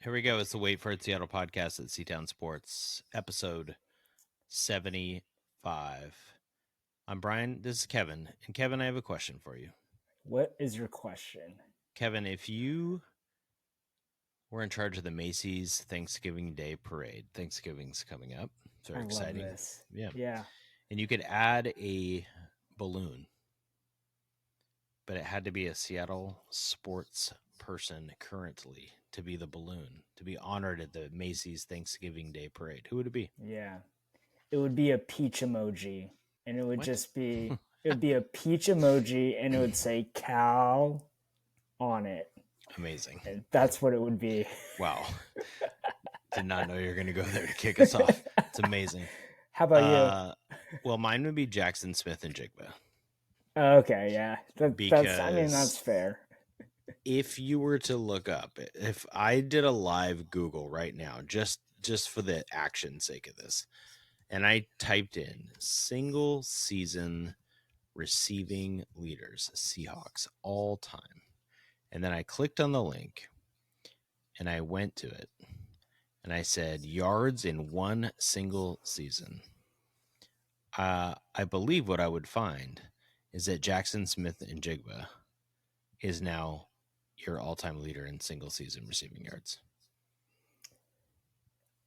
Here we go. It's the Wait for It Seattle podcast at Seatown Sports, episode 75. I'm Brian. This is Kevin. And Kevin, I have a question for you. What is your question? Kevin, if you were in charge of the Macy's Thanksgiving Day Parade, Thanksgiving's coming up. It's very exciting. Love this. Yeah. And you could add a balloon, but it had to be a Seattle sports person currently to be the balloon, to be honored at the Macy's Thanksgiving Day Parade. Who would it be? Yeah. It would be a peach emoji. And it would just be it would be a peach emoji and it would say Cal on it. Amazing. And that's what it would be. Wow. Did not know you were going to go there to kick us off. It's amazing. How about you? Well, mine would be Jaxon, Smith-Njigba. Okay, yeah. That's fair. If you were to look up, if I did a live Google right now, just for the action sake of this, and I typed in single season receiving leaders, Seahawks, all time. And then I clicked on the link and I went to it and I said yards in one single season. I believe what I would find is that Jaxon Smith-Njigba is now your all-time leader in single season receiving yards.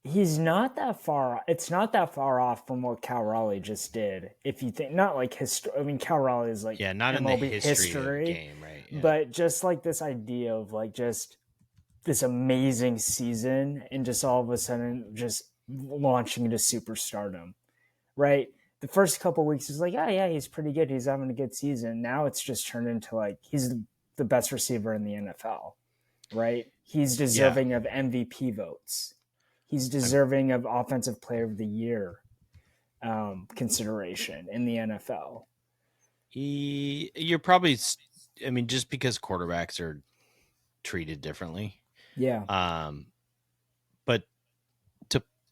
He's not that far. It's not that far off from what Cal Raleigh just did. If you think, not like history. I mean, Cal Raleigh is like not MLB in the history of the game, right? Yeah. But just like this idea of like just this amazing season and just all of a sudden just launching into superstardom, right? The first couple of weeks is like, oh yeah, he's pretty good. He's having a good season. Now it's just turned into like he's the best receiver in the NFL, right? He's deserving of MVP votes. He's deserving of Offensive Player of the Year consideration in the NFL. You're probably, I mean, just because quarterbacks are treated differently. Yeah. But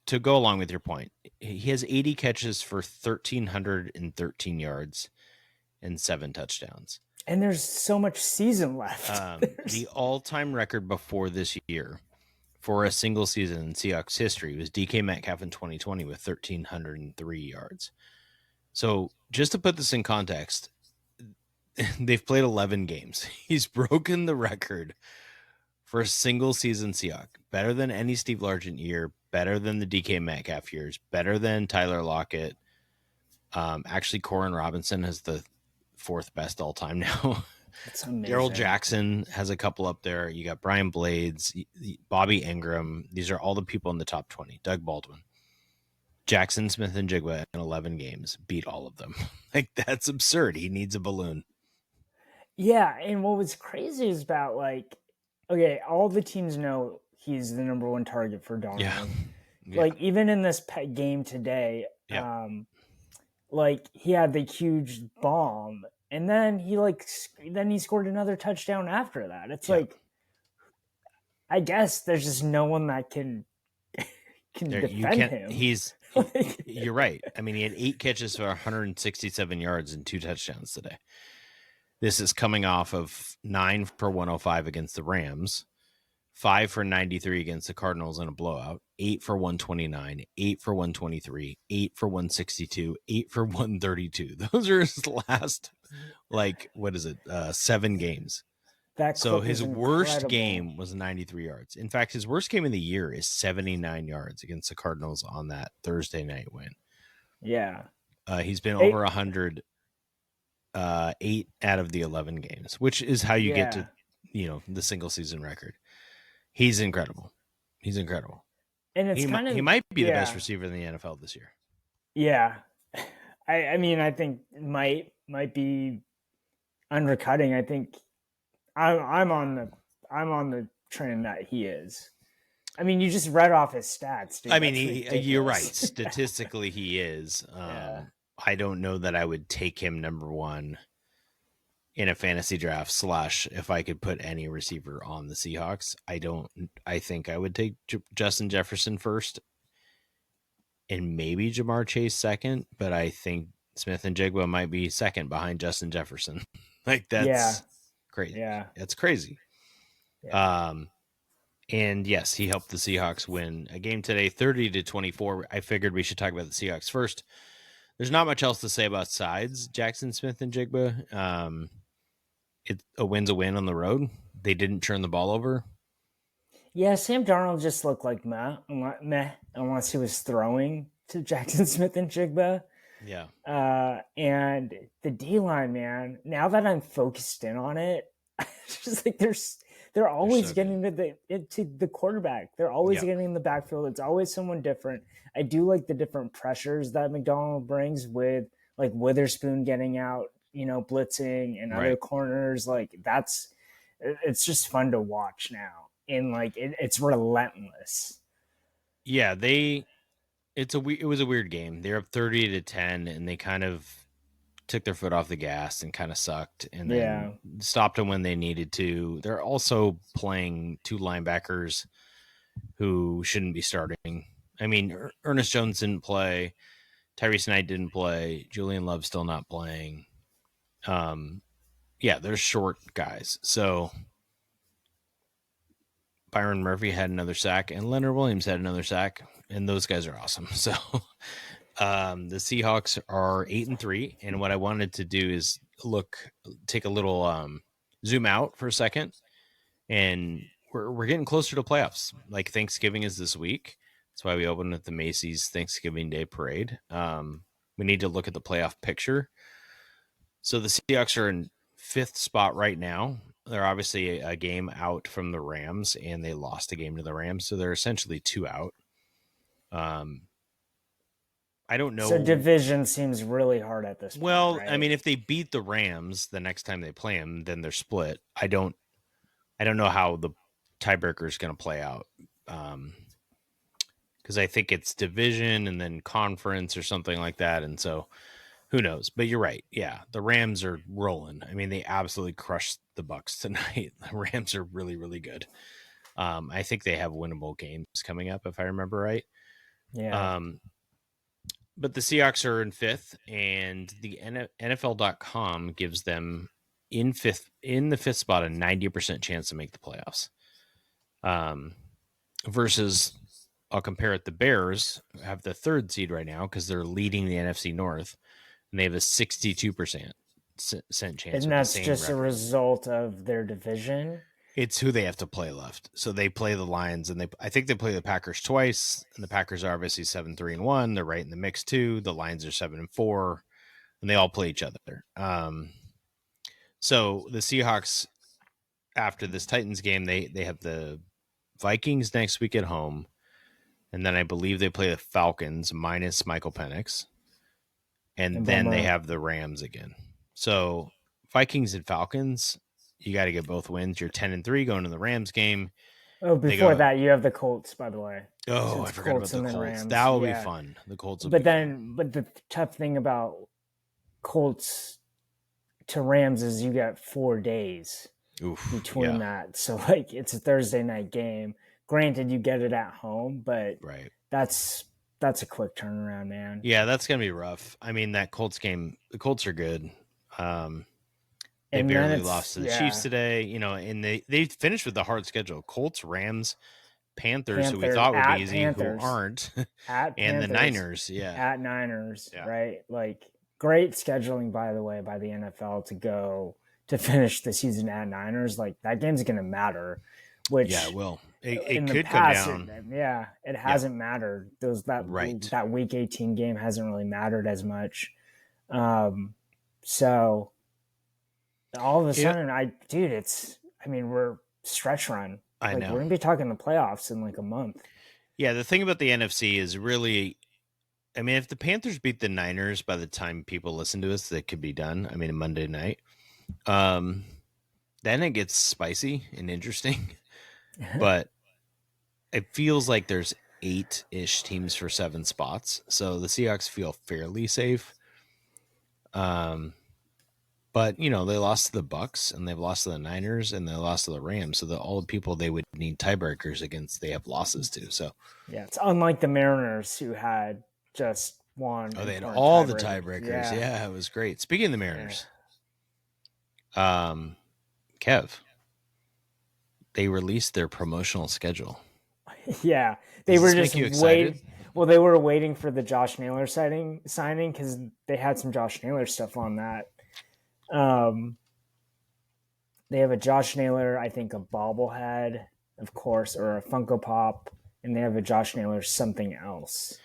to go along with your point, he has 80 catches for 1,313 yards and 7 touchdowns. And there's so much season left. The all-time record before this year for a single season in Seahawks history was DK Metcalf in 2020 with 1,303 yards. So just to put this in context, they've played 11 games. He's broken the record for a single season Seahawk. Better than any Steve Largent year, better than the DK Metcalf years, better than Tyler Lockett. Actually, Corin Robinson has the 4th best all time now. That's amazing. Darrell Jackson has a couple up there. You got Brian Blades, Bobby Ingram. These are all the people in the top 20. Doug Baldwin. Jaxon Smith-Njigba in 11 games beat all of them. Like, that's absurd. He needs a balloon. Yeah, and what was crazy is about, like, okay, all the teams know he's the number 1 target for Darnold. Yeah. Like, even in this game today, like, he had the huge bomb, and then he scored another touchdown after that. It's like, I guess there's just no one that can defend him. You're right. I mean, he had 8 catches for 167 yards and 2 touchdowns today. This is coming off of 9 for 105 against the Rams, 5 for 93 against the Cardinals in a blowout, 8 for 129, 8 for 123, 8 for 162, 8 for 132. Those are his last, 7 games. So his worst game was 93 yards. In fact, his worst game of the year is 79 yards against the Cardinals on that Thursday night win. Yeah. He's been over 100 8 out of the 11 games, which is how you get to, the single season record. He's incredible. And it's he might be the best receiver in the NFL this year. Yeah. I mean, I think might be undercutting. I think I'm on the train that he is. I mean, you just read off his stats, dude. I mean, you're right. Statistically, he is. I don't know that I would take him number 1 in a fantasy draft / if I could put any receiver on the Seahawks. I think I would take Justin Jefferson first and maybe Jamar Chase second, but I think Smith-Njigba might be second behind Justin Jefferson. Like, that's crazy. Yeah. That's crazy. Yeah. And yes, he helped the Seahawks win a game today, 30-24. I figured we should talk about the Seahawks first. There's not much else to say about sides. Jaxon, Smith-Njigba. A win's a win on the road. They didn't turn the ball over. Yeah, Sam Darnold just looked like meh unless he was throwing to Jackson Smith-Njigba. Yeah. And the D line, man. Now that I'm focused in on it, just like they're always so getting to the quarterback. They're always getting in the backfield. It's always someone different. I do like the different pressures that McDonald brings with like Witherspoon getting out, blitzing and other corners. Like it's just fun to watch now, and like it's relentless. Yeah, it was a weird game. They're up 30-10, and they kind of took their foot off the gas and kind of sucked, and then stopped them when they needed to. They're also playing two linebackers who shouldn't be starting. I mean, Ernest Jones didn't play. Tyrese Knight didn't play. Julian Love's still not playing. Yeah, they're short guys. So Byron Murphy had another sack, and Leonard Williams had another sack, and those guys are awesome. So the Seahawks are 8-3, and what I wanted to do is take a little zoom out for a second, and we're getting closer to playoffs. Like Thanksgiving is this week. That's why we opened at the Macy's Thanksgiving Day Parade. We need to look at the playoff picture. So the Seahawks are in 5th spot right now. They're obviously a game out from the Rams, and they lost a game to the Rams, so they're essentially 2 out. I don't know. So division seems really hard at this point. Well, right? I mean, if they beat the Rams the next time they play them, then they're split. I don't know how the tiebreaker is going to play out, because I think it's division and then conference or something like that, and so who knows? But you're right. Yeah, the Rams are rolling. I mean, they absolutely crushed the Bucs tonight. The Rams are really, really good. I think they have winnable games coming up, if I remember right. Yeah. But the Seahawks are in 5th, and the NFL.com gives them in the 5th spot a 90% chance to make the playoffs. Versus, I'll compare it. The Bears have the 3rd seed right now because they're leading the NFC North, and they have a 62% chance. And that's just a result of their division. It's who they have to play left. So they play the Lions, and I think they play the Packers twice. And the Packers are obviously 7-3-1. They're right in the mix too. The Lions are 7-4, and they all play each other. So the Seahawks, after this Titans game, they have the Vikings next week at home, and then I believe they play the Falcons minus Michael Penix, and then they have the Rams again. So Vikings and Falcons, you got to get both wins. You're 10-3 going to the Rams game. Oh, before that, you have the Colts, by the way. Oh, so I forgot about the Colts. Rams. That will be fun. The Colts will be fun. But the tough thing about Colts to Rams is you got 4 days between that. So, like, it's a Thursday night game. Granted, you get it at home, but that's a quick turnaround, man. Yeah, that's going to be rough. I mean, that Colts game, the Colts are good. They barely lost to the Chiefs today, and they finished with a hard schedule. Colts, Rams, Panthers, who we thought would be easy, who aren't, and the Niners. At Niners, right? Like, great scheduling, by the way, by the NFL to finish the season at Niners. Like, that game's going to matter. Which it will. It could come down. It hasn't mattered. That Week 18 game hasn't really mattered as much. So all of a sudden, we're stretch run. I know. We're going to be talking the playoffs in like a month. Yeah, the thing about the NFC is really, I mean, if the Panthers beat the Niners by the time people listen to us, that could be done. I mean, Monday night. Then it gets spicy and interesting. But it feels like there's 8-ish teams for 7 spots. So the Seahawks feel fairly safe. But, they lost to the Bucs, and they've lost to the Niners, and they lost to the Rams. So all the people they would need tiebreakers against, they have losses to. So yeah, it's unlike the Mariners, who had just one. Oh, they had all the tiebreakers. Yeah, it was great. Speaking of the Mariners, Kev, they released their promotional schedule. Yeah, they Does were this just make you excited? Well, they were waiting for the Josh Naylor signing because they had some Josh Naylor stuff on that. Um, they have a Josh Naylor, I think, a bobblehead, of course, or a Funko Pop, and they have a Josh Naylor something else.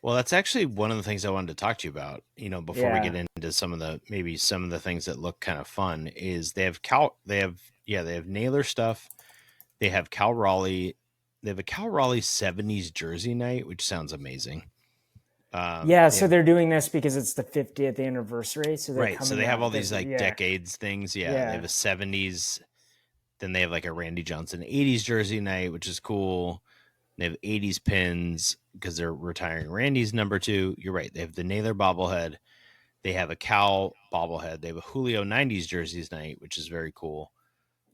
Well, that's actually one of the things I wanted to talk to you about, before we Yeah, get into some of the things that look kind of fun is they have Naylor stuff. They have Cal Raleigh. They have a Cal Raleigh 70s jersey night, which sounds amazing. yeah. They So have they're doing this because it's the 50th anniversary. So they're right, so coming they have all out. these like Yeah, decades things. Yeah, they have yeah. a 70s, then they have like a Randy Johnson 80s jersey night, which is cool. They have 80s pins because they're retiring Randy's number 2. You're right. They have the Naylor bobblehead. They have a Cal bobblehead. They have a Julio 90s jerseys night, which is very cool.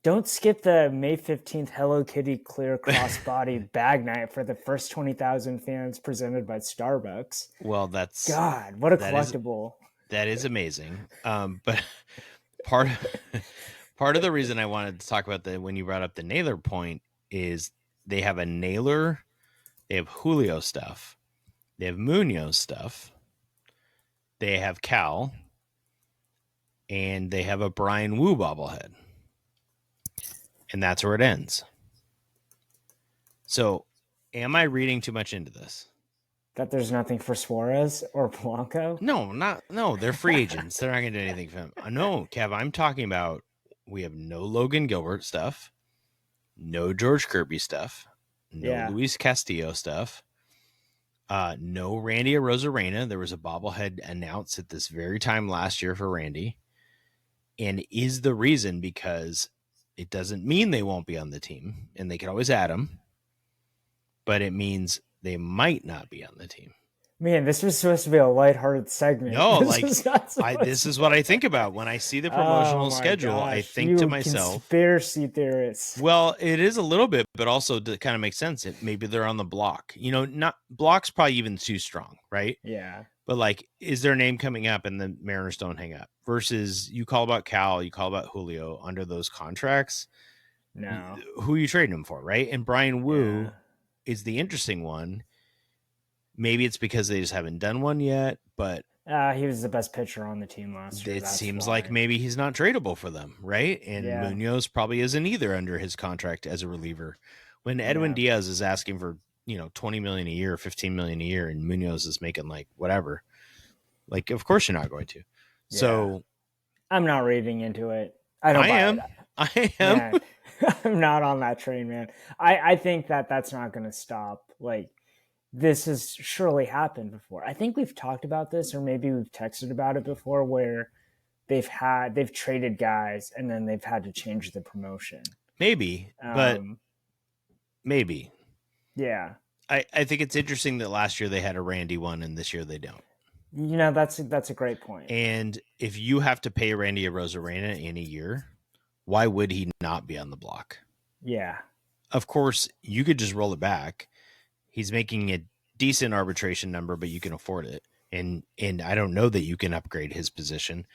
Don't skip the May 15th Hello Kitty clear crossbody bag night for the first 20,000 fans presented by Starbucks. Well, God, what a that is collectible. that is amazing. But part part of the reason I wanted to talk about when you brought up the Naylor point is they have a Naylor, they have Julio stuff, they have Munoz stuff, they have Cal, and they have a Brian Wu bobblehead. And that's where it ends. So, am I reading too much into this? That there's nothing for Suarez or Blanco? No, they're free agents. They're not going to do anything for him. No, Kev, I'm talking about we have no Logan Gilbert stuff, no George Kirby stuff, no Yeah. Luis Castillo stuff, no Randy Arozarena. There was a bobblehead announced at this very time last year for Randy, and is the reason because it doesn't mean they won't be on the team, and they can always add them, but it means they might not be on the team. Man, this was supposed to be a lighthearted segment. No, This like is not this supposed is to what I be. think about when I see the Oh promotional my schedule. I gosh. think to You myself, conspiracy theorists. well, it is a little bit, but also to kind of make sense. Maybe they're on the block. Not block's probably even too strong, right? Yeah. But like, is their name coming up and the Mariners don't hang up? Versus you call about Cal, you call about Julio under those contracts. No. Who are you trading them for, right? And Brian Yeah. Wu is the interesting one. Maybe it's because they just haven't done one yet, but He was the best pitcher on the team last year. it That's seems why. like maybe he's not tradable for them, right? And Yeah. Munoz probably isn't either under his contract as a reliever. When Edwin Yeah. Diaz is asking for 20 million a year, 15 million a year, and Munoz is making like whatever, like of course you're not going to. Yeah. So I'm not reading into it. I don't I buy it. am, I am. Man, I'm not on that train, man. I think that's not going to stop. Like, this has surely happened before. I think we've talked about this, or maybe we've texted about it before, where they've traded guys and then they've had to change the promotion. Maybe, but maybe. Yeah. I think it's interesting that last year they had a Randy one and this year they don't. That's a great point. And if you have to pay Randy Arozarena in a year, why would he not be on the block? Yeah. Of course, you could just roll it back. He's making a decent arbitration number, but you can afford it. And I don't know that you can upgrade his position,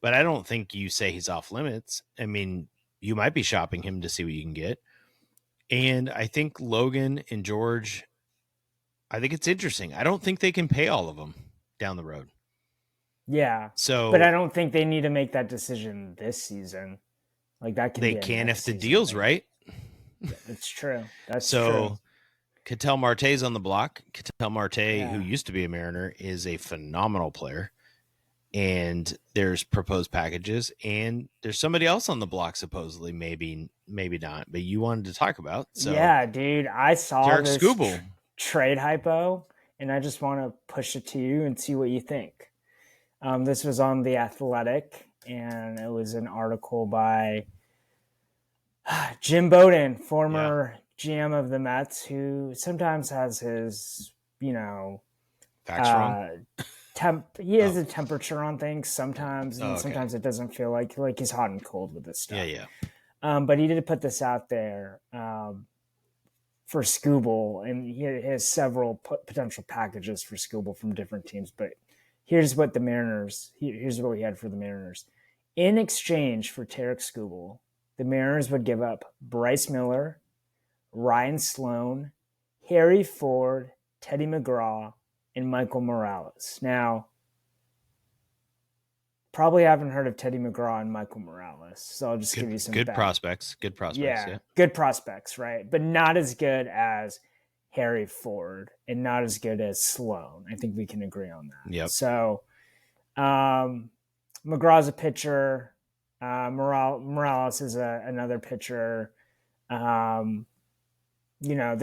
but I don't think you say he's off limits. I mean, you might be shopping him to see what you can get. And I think Logan and George, I think it's interesting. I don't think they can pay all of them down the road. Yeah. So, but I don't think they need to make that decision this season. Like, that can they be a can next if the season deal's thing. right. That's true. That's So, true. Ketel Marte's on the block. Ketel Marte, who used to be a Mariner, is a phenomenal player. And there's proposed packages, and there's somebody else on the block supposedly, maybe not, but you wanted to talk about. So yeah, dude, I saw Tarik this Skubal. trade hypo, and I just want to push it to you and see what you think. This was on The Athletic, and it was an article by Jim Bowden, former GM of the Mets, who sometimes has his, Facts wrong. He has a temperature on things sometimes, and okay. Sometimes it doesn't feel like he's hot and cold with this stuff. Yeah. But he did put this out there for Skubal, and he has several potential packages for Skubal from different teams. But here's what the Mariners. Here's what we had for the Mariners in exchange for Tarik Skubal. the Mariners would give up Bryce Miller, Ryan Sloan, Harry Ford, Teddy McGraw, and Michael Morales. Now, probably haven't heard of Teddy McGraw and Michael Morales, so I'll just give you some good prospects. Good prospects. Yeah, Yeah. good prospects, right? But not as good as Harry Ford and not as good as Sloan. I think we can agree on that. Yep. So, McGraw's a pitcher. Morales is another pitcher. They're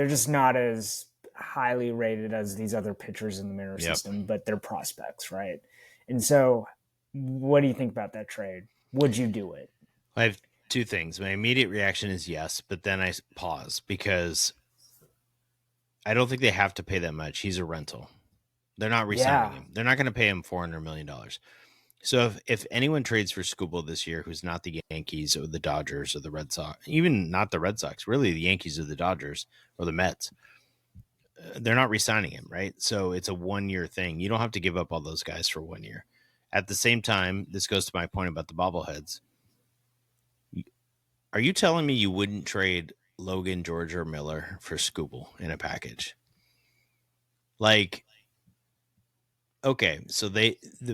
just not as highly rated as these other pitchers in the Mariner system, but they're prospects, right? And so, what do you think about that trade? Would you do it? I have two things. My immediate reaction is yes, but then I pause because I don't think they have to pay that much. He's a rental. They're not re-signing him. They're not going to pay him $400 million. So if anyone trades for Skubal this year who's not the Yankees or the Dodgers or the Red Sox, even not the Red Sox, really the Yankees or the Dodgers or the Mets, they're not re-signing him, right? So it's a 1-year thing. You don't have to give up all those guys for 1 year. At the same time, this goes to my point about the bobbleheads. Are you telling me you wouldn't trade Logan, George, or Miller for Skubal in a package? Like, okay, so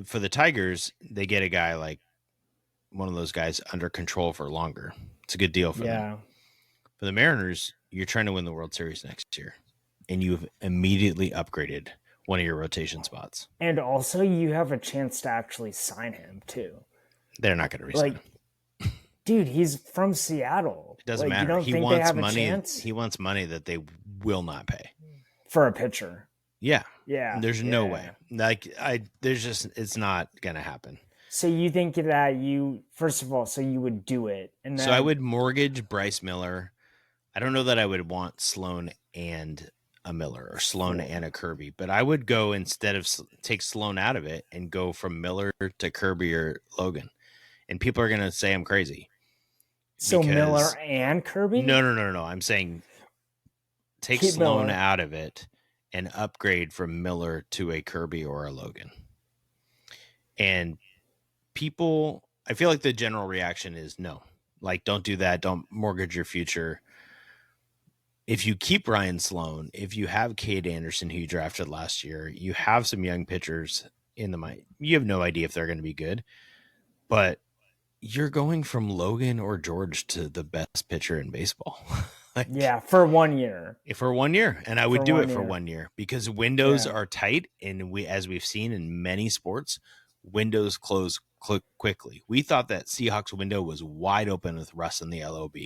for the Tigers, they get a guy like one of those guys under control for longer. It's a good deal for them. For the Mariners, you're trying to win the World Series next year, and you've immediately upgraded one of your rotation spots. And also, you have a chance to actually sign him, too. They're not going to resign him. Dude, he's from Seattle. It doesn't matter. You don't think they have a chance? He wants money that they will not pay. For a pitcher. Yeah. Yeah. There's no way. It's not going to happen. So you think that first of all, so you would do it. And then, so I would mortgage Bryce Miller. I don't know that I would want Sloan and a Miller or Sloan and a Kirby, but I would go instead of take Sloan out of it and go from Miller to Kirby or Logan. And people are going to say I'm crazy. So Miller and Kirby? No. I'm saying take Sloan out of it and upgrade from Miller to a Kirby or a Logan. And people, I feel like the general reaction is no. Like, don't do that. Don't mortgage your future. If you keep Ryan Sloan, if you have Cade Anderson, who you drafted last year, you have some young pitchers in the mind. You have no idea if they're going to be good, but you're going from Logan or George to the best pitcher in baseball. For 1 year. For 1 year. And I would do it for 1 year because windows are tight. And as we've seen in many sports, windows close quickly. We thought that Seahawks window was wide open with Russ and the LOB.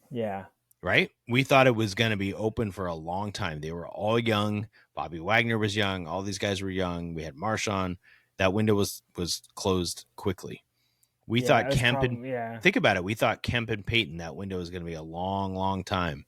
Yeah. Right? We thought it was going to be open for a long time. They were all young. Bobby Wagner was young. All these guys were young. We had Marshawn. That window was closed quickly. We thought Kemp think about it. We thought Kemp and Peyton, that window was going to be a long, long time.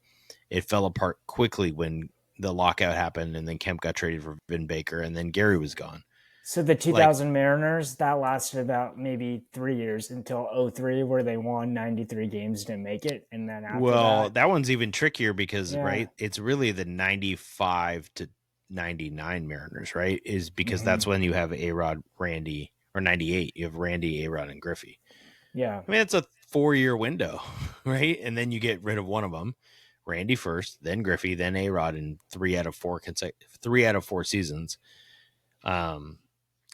It fell apart quickly when the lockout happened, and then Kemp got traded for Vin Baker, and then Gary was gone. So the 2000 Mariners, that lasted about maybe 3 years until 2003, where they won 93 games, didn't make it. And then after that one's even trickier because, right, it's really the 95 to 99 Mariners, right? Is because that's when you have A-Rod, Randy, or 98, you have Randy, A-Rod, and Griffey. Yeah. I mean, it's a 4-year window, right? And then you get rid of one of them, Randy first, then Griffey, then A-Rod in 3 out of 4 seasons.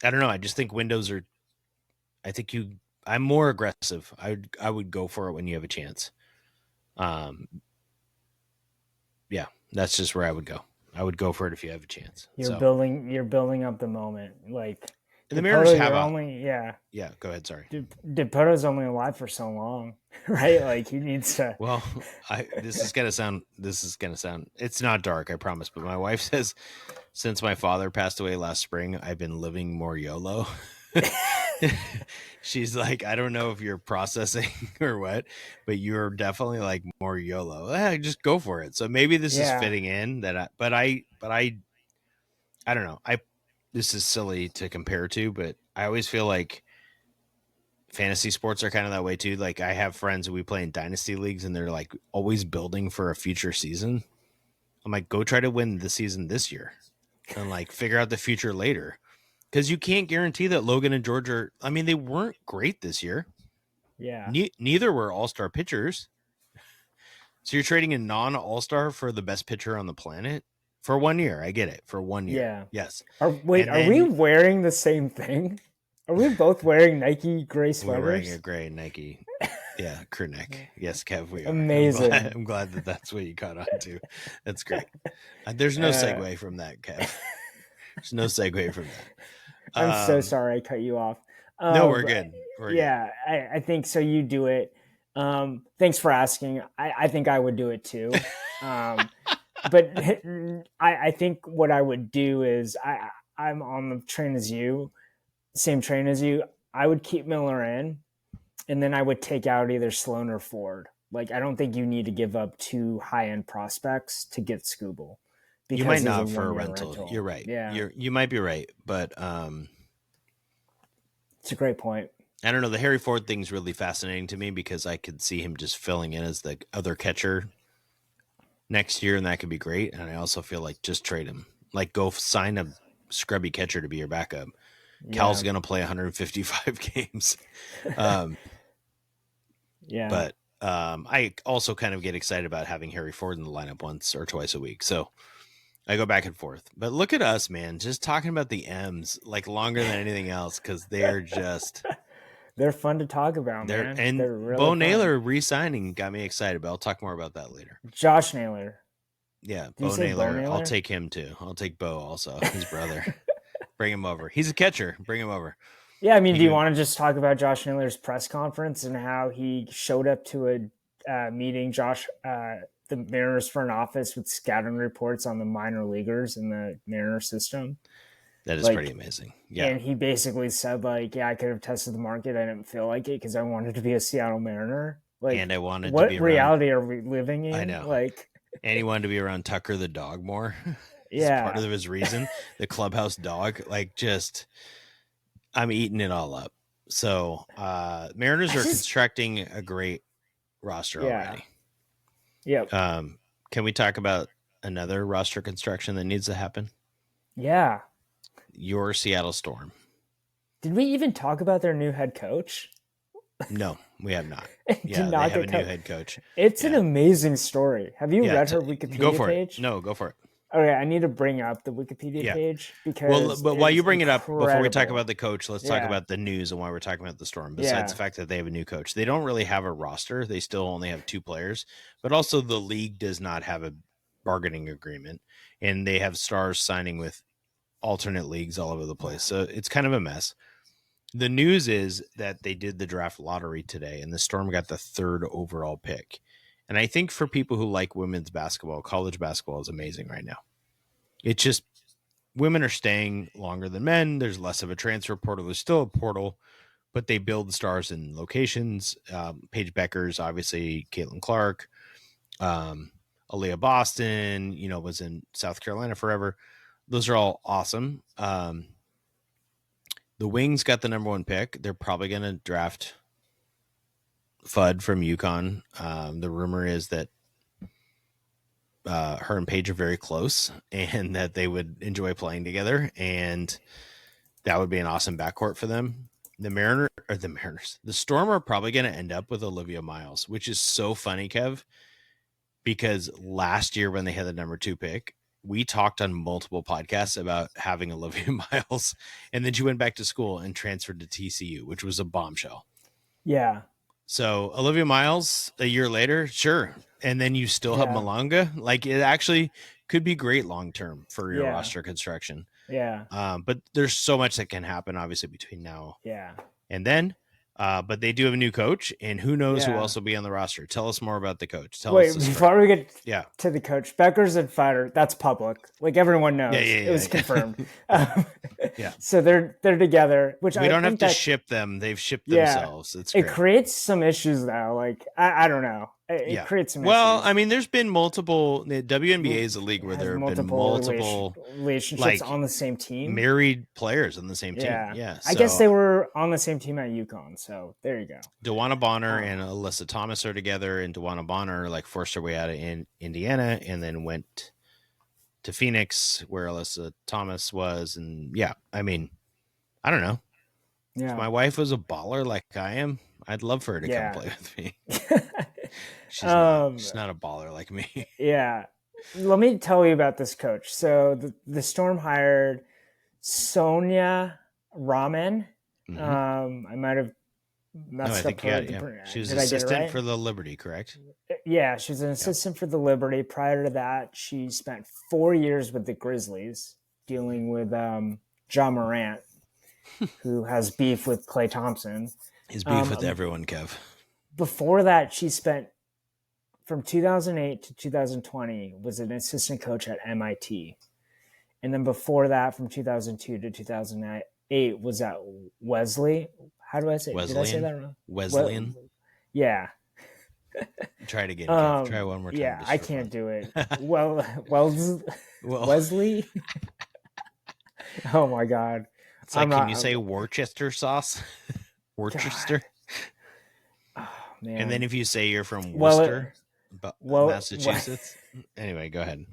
I don't know. I just think windows are, I'm more aggressive. I would go for it when you have a chance. Yeah, that's just where I would go. I would go for it if you have a chance. You're building up the moment. Like, and the Mariners have Yeah, go ahead. Sorry. DePoto's only alive for so long, right? Like, he needs to. Well, this is gonna sound. It's not dark, I promise. But my wife says, since my father passed away last spring, I've been living more YOLO. She's like, I don't know if you're processing or what, but you're definitely like more YOLO. Just go for it. So maybe this is fitting in that. But I don't know. This is silly to compare to, but I always feel like fantasy sports are kind of that way too. Like, I have friends who we play in dynasty leagues and they're like always building for a future season. I'm like, go try to win the season this year and like figure out the future later. Because you can't guarantee that Logan and George they weren't great this year. Yeah. Neither were all-star pitchers. So you're trading a non-all-star for the best pitcher on the planet for 1 year. I get it. For 1 year. Yeah. Yes. Are And we then wearing the same thing? Are we both wearing Nike gray we're wearing a sweaters? gray Nike. Yeah, crew neck. Yes, Kev, we are. Amazing. I'm glad that that's what you caught on to. That's great. There's no Uh, segue from that, Kev. There's no segue from that. I'm so sorry I cut you off. No, we're good. We're good. Yeah, I think so. You do it. Thanks for asking. I think I would do it too. But I think what I would do is I'm on the train as you, same train as you. I would keep Miller in, and then I would take out either Sloan or Ford. Like, I don't think you need to give up 2 high end prospects to get Skubal. You might not for a rental. You're right. Yeah, You might be right, but it's a great point. I don't know. The Harry Ford thing's really fascinating to me because I could see him just filling in as the other catcher next year, and that could be great. And I also feel like just trade him. Like, go sign a scrubby catcher to be your backup. Yeah. Cal's going to play 155 games. Yeah. But I also kind of get excited about having Harry Ford in the lineup once or twice a week. So I go back and forth. But look at us, man, just talking about the M's like longer than anything else because they're just... They're fun to talk about, man. And they're really Bo fun. Naylor re-signing got me excited, but I'll talk more about that later. Josh Naylor. Yeah, Did Bo Naylor. I'll take him too. I'll take Bo also, his brother. Bring him over. He's a catcher. Bring him over. Yeah, I mean, do you want to just talk about Josh Naylor's press conference and how he showed up to a meeting, the Mariners front office with scouting reports on the minor leaguers in the Mariner system? That is pretty amazing. Yeah. And he basically said, like, yeah, I could have tested the market. I didn't feel like it because I wanted to be a Seattle Mariner. Like, and I wanted what to be around, reality are we living in? I know. Like, and he wanted to be around Tucker the dog more. Yeah. Part of his reason. The clubhouse dog. Like, just, I'm eating it all up. So Mariners are constructing a great roster already. Yep. Can we talk about another roster construction that needs to happen? Yeah. Your Seattle Storm. Did we even talk about their new head coach? No, we have not. Yeah, they have a new head coach. It's an amazing story. Have you read her Wikipedia page? No, go for it. Okay, I need to bring up the Wikipedia page because but while you bring it up, before we talk about the coach, let's talk Yeah. about the news and why we're talking about the Storm. Besides the fact that they have a new coach, they don't really have a roster. They still only have 2 players, but also the league does not have a bargaining agreement, and they have stars signing with alternate leagues all over the place. So it's kind of a mess. The news is that they did the draft lottery today, and the Storm got the 3rd overall pick. And I think for people who like women's basketball, college basketball is amazing right now. It's just women are staying longer than men. There's less of a transfer portal. There's still a portal, but they build stars in locations. Paige Becker's obviously Caitlin Clark. Aaliyah Boston, was in South Carolina forever. Those are all awesome. The Wings got the number 1 pick. They're probably going to draft Fudd from UConn. The rumor is that her and Paige are very close and that they would enjoy playing together, and that would be an awesome backcourt for them. The Storm are probably going to end up with Olivia Miles, which is so funny, Kev, because last year when they had the number 2 pick, we talked on multiple podcasts about having Olivia Miles, and then she went back to school and transferred to TCU, which was a bombshell. Yeah. So Olivia Miles a year later, sure. And then you still have Malanga. Like, it actually could be great long-term for your roster construction. Yeah. But there's so much that can happen, obviously, between now and then. But they do have a new coach, and who knows who else will be on the roster. Tell us more about the coach. Before we get to the coach, Becker's and Fighter, that's public. Like, everyone knows. It was confirmed. So they're together, which we don't have to ship them. They've shipped themselves. It creates some issues, though. Like, I don't know. It creates some issues. I mean, there's been multiple. The WNBA is a league where there have been multiple relationships on the same team, married players on the same team. Yeah, I guess they were on the same team at UConn. So there you go. DeWanna Bonner and Alyssa Thomas are together, and DeWanna Bonner forced her way out of Indiana and then went to Phoenix where Alyssa Thomas was, and I mean, I don't know. If Yeah. my wife was a baller like I am, I'd love for her to come Yeah. play with me. She's not. um, She's not a baller like me. yeah. Let me tell you about this coach. So the Storm hired Sonia Ramen. Hmm. I might have No, I messed up think you got her. it. Yeah, she was Did I get it assistant right? for the Liberty, correct? Yeah, she was an Yeah. assistant for the Liberty. Prior to that, she spent 4 years with the Grizzlies, dealing with John Morant, who has beef with Klay Thompson. His beef with Um, everyone, Kev. Before that, she spent from 2008 to 2020 was an assistant coach at MIT, and then before that, from 2002 to 2008 was at Wesley. How do I say? Did I say Wesleyan. that wrong? Wesleyan. Yeah. Try it again, Kev. Try one more time, Yeah, just I for can't fun. do it. Well, Well, Wesley. Oh my god, it's I'm like, can not. you say Worcester sauce? God, Worcester. oh And then man. if you say you're from Well, Worcester, well, Massachusetts. Anyway, go ahead.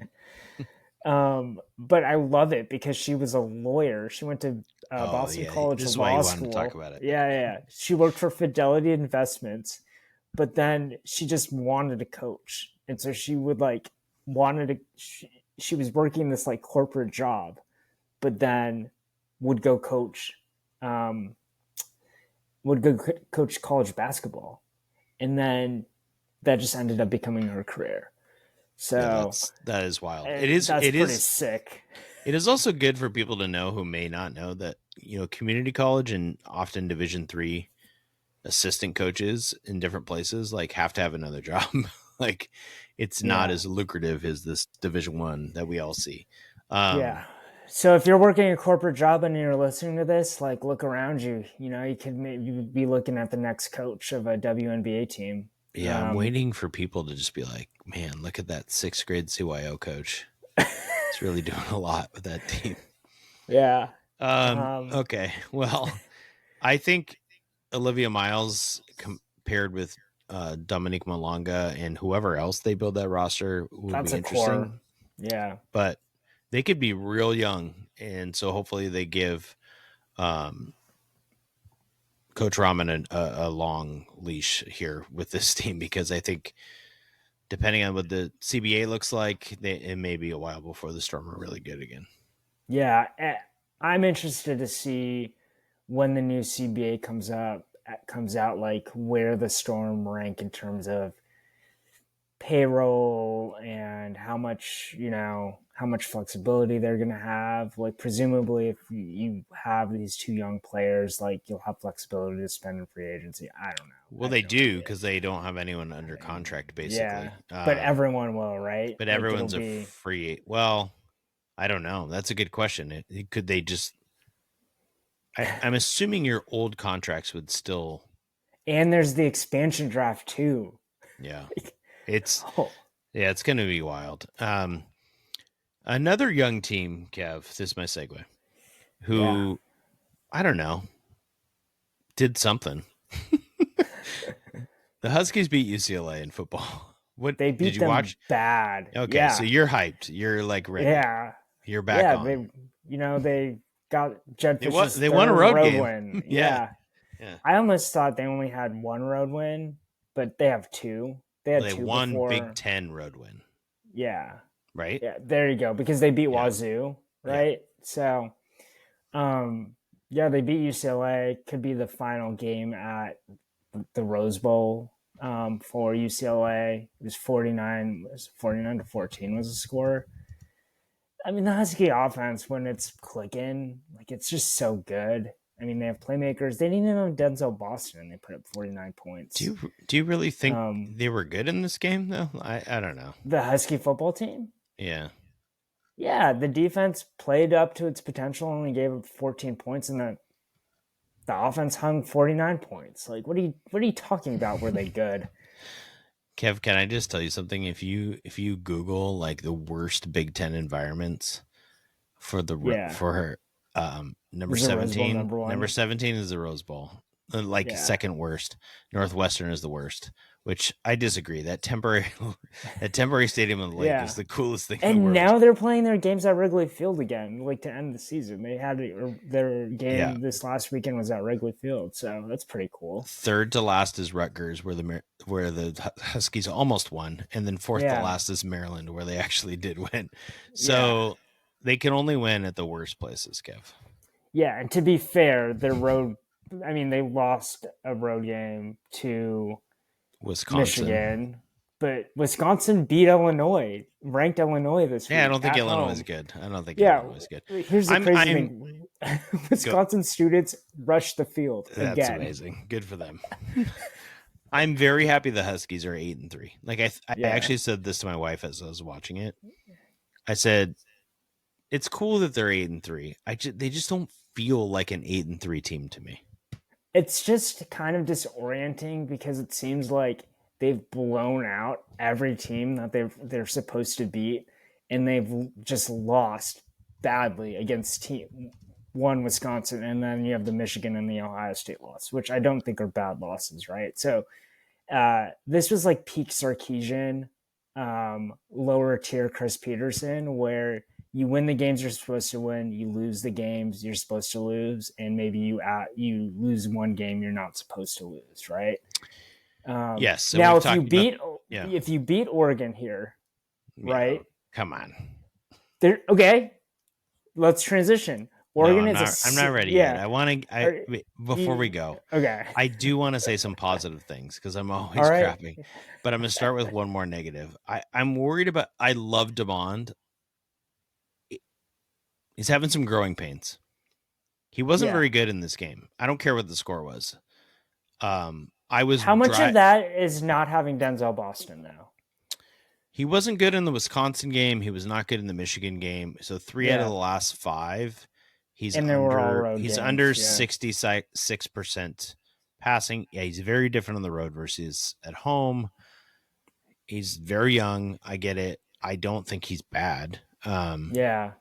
but I love it because she was a lawyer. She went to Oh Boston yeah, College this is why you Law wanted to talk School. about it. Yeah, yeah. She worked for Fidelity Investments, but then she just wanted to coach, and so she would like wanted to. She was working this like corporate job, but then would go coach, um, coach college basketball, and then that just ended up becoming her career. Yeah, So that is wild. that's pretty sick. It is also good for people to know who may not know that, community college and often Division III assistant coaches in different places like have to have another job. Like it's not Yeah. as lucrative as this Division I that we all see. Yeah. So if you're working a corporate job and you're listening to this, like look around you. You could maybe be looking at the next coach of a WNBA team. Yeah, I'm waiting for people to just be like, man, look at that 6th grade CYO coach. He's really doing a lot with that team. Yeah. Okay. Well, I think Olivia Miles compared with Dominique Malonga and whoever else they build that roster would That's be a core. interesting. Yeah. But they could be real young, and so hopefully they give Coach Ramen a long leash here with this team, because I think depending on what the CBA looks like, it may be a while before the Storm are really good again. Yeah. I'm interested to see when the new CBA comes out, like where the Storm rank in terms of payroll and how much flexibility they're going to have. Like presumably if you have these two young players, like you'll have flexibility to spend in free agency. I don't know. Well, they do, because they don't have anyone under contract, basically. Yeah, but everyone will, right? But Like everyone's a free. Well, I don't know. That's a good question. Could they just? I'm assuming your old contracts would still. And there's the expansion draft too. Yeah, it's going to be wild. Another young team, Kev. This is my segue. Who, I don't know, did something. The Huskies beat UCLA in football. What they beat did you them watch? bad. Okay, Yeah. so you're hyped. You're like ready. Yeah. You're back on. They got Jedfish's they won a road game. win. Yeah. I almost thought they only had one road win, but they have two. They had two won before. Big Ten road win. Yeah. Right? Yeah, there you go. Because they beat Wazoo, right? Yeah. So they beat UCLA. Could be the final game at the Rose Bowl for UCLA. It was 49 to 14 was the score. I mean, the Husky offense, when it's clicking, like it's just so good. I mean, they have playmakers. They didn't even have Denzel Boston, and they put up 49 points. Do you really think they were good in this game, though? I don't know. The Husky football team? Yeah. Yeah, the defense played up to its potential, only gave up 14 points, and the offense hung 49 points. Like, what are you talking about? Were they good? Kev, can I just tell you something? If you Google like the worst Big Ten environments for number 17, number 17 is the Rose Bowl. like Yeah. second worst. Northwestern is the worst, which I disagree. That temporary stadium on the lake is Yeah. the coolest thing in the And world. now they're playing their games at Wrigley Field again, like to end the season. They had their Yeah. game this last weekend was at Wrigley Field, so that's pretty cool. Third to last is Rutgers, where the Huskies almost won, and then fourth to Yeah. last is Maryland, where they actually did win. Yeah. So they can only win at the worst places, Kev. Yeah, and to be fair, their road I mean, they lost a road game to Wisconsin. Michigan, but Wisconsin beat Illinois, ranked Illinois this Yeah, I week don't think at Illinois is home. good. I don't think Yeah, Illinois is good. here's the crazy I'm thing. go. Wisconsin students rushed the field That's again. amazing. Good for them. I'm very happy the Huskies are 8-3. Like I Yeah. actually said this to my wife as I was watching it. I said, it's cool that they're 8-3. They just don't feel like an 8-3 team to me. It's just kind of disorienting because it seems like they've blown out every team that they're supposed to beat, and they've just lost badly against team one Wisconsin, and then you have the Michigan and the Ohio State loss, which I don't think are bad losses, right? So this was like peak Sarkisian, lower tier Chris Peterson, where you win the games you're supposed to win, you lose the games you're supposed to lose, and maybe you lose one game you're not supposed to lose, right? Yes. Now, Yeah. if you beat Oregon here, right? Yeah, come on. Okay, let's transition. Oregon no, I'm not ready yet. I want to. Before we go, okay. I do want to say some positive things because I'm always All right. crapping. But I'm going to start with one more negative. I'm worried about. I love DeMond. He's having some growing pains. He wasn't very good in this game. I don't care what the score was. I was. How much of that is not having Denzel Boston though? He wasn't good in the Wisconsin game. He was not good in the Michigan game. So 3 out of the last 5, he's under 66% passing. Yeah, he's very different on the road versus at home. He's very young. I get it. I don't think he's bad. Yeah.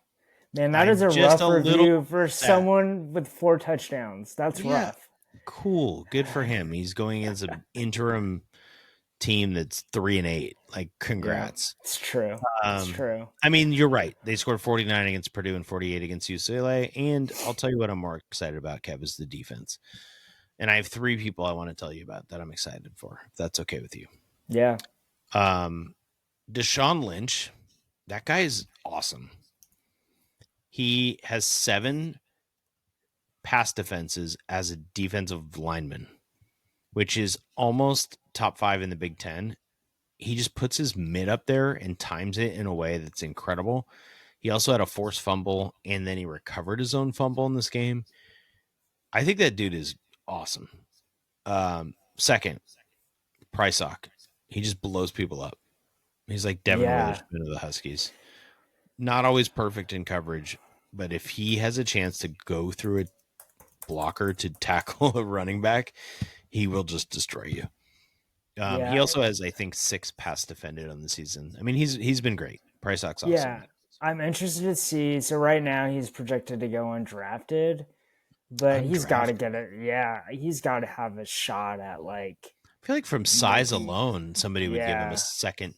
Man, that is a rough review for someone with 4 touchdowns. That's rough. Cool. Good for him. He's going as an interim team that's 3-8. Like, congrats. Yeah, it's true. It's true. I mean, you're right. They scored 49 against Purdue and 48 against UCLA. And I'll tell you what I'm more excited about, Kev, is the defense. And I have 3 people I want to tell you about that I'm excited for, if that's okay with you. Yeah. Deshaun Lynch, that guy is awesome. He has 7 pass defenses as a defensive lineman, which is almost top 5 in the Big Ten. He just puts his mid up there and times it in a way that's incredible. He also had a forced fumble, and then he recovered his own fumble in this game. I think that dude is awesome. Second, Prysock. He just blows people up. He's like Devin Witherspoon of the Huskies. Not always perfect in coverage, but if he has a chance to go through a blocker to tackle a running back, he will just destroy you. He also has, I think, 6 pass defended on the season. I mean, he's been great. Prysock's awesome. Yeah, I'm interested to see. So right now he's projected to go undrafted, but he's got to get it. Yeah, he's got to have a shot at like. I feel like from size alone, somebody would give him a second,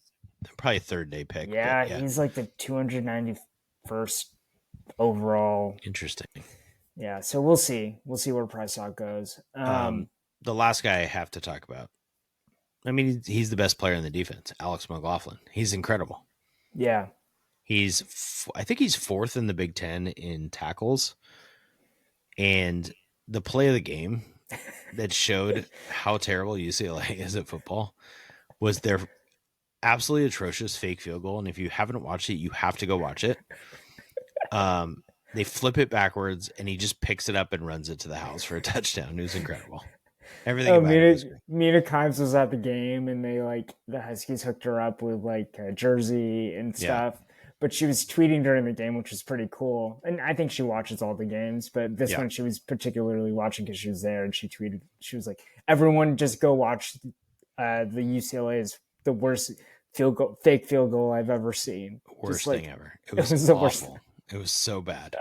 probably 3rd day pick. Yeah, he's like the 291st overall. Interesting. Yeah, so we'll see. We'll see where Prysock goes. The last guy I have to talk about. I mean, he's the best player in the defense, Alex McLaughlin. He's incredible. Yeah. I think he's 4th in the Big Ten in tackles. And the play of the game that showed how terrible UCLA is at football was their absolutely atrocious fake field goal. And if you haven't watched it, you have to go watch it. They flip it backwards, and he just picks it up and runs it to the house for a touchdown. It was incredible. Everything about it was great. Mina Kimes was at the game, and the Huskies hooked her up with like a jersey and stuff. Yeah. But she was tweeting during the game, which was pretty cool. And I think she watches all the games, but this one she was particularly watching because she was there, and she tweeted. She was like, "Everyone, just go watch the UCLA is the worst fake field goal I've ever seen. Worst thing ever. It was the worst. It was so bad.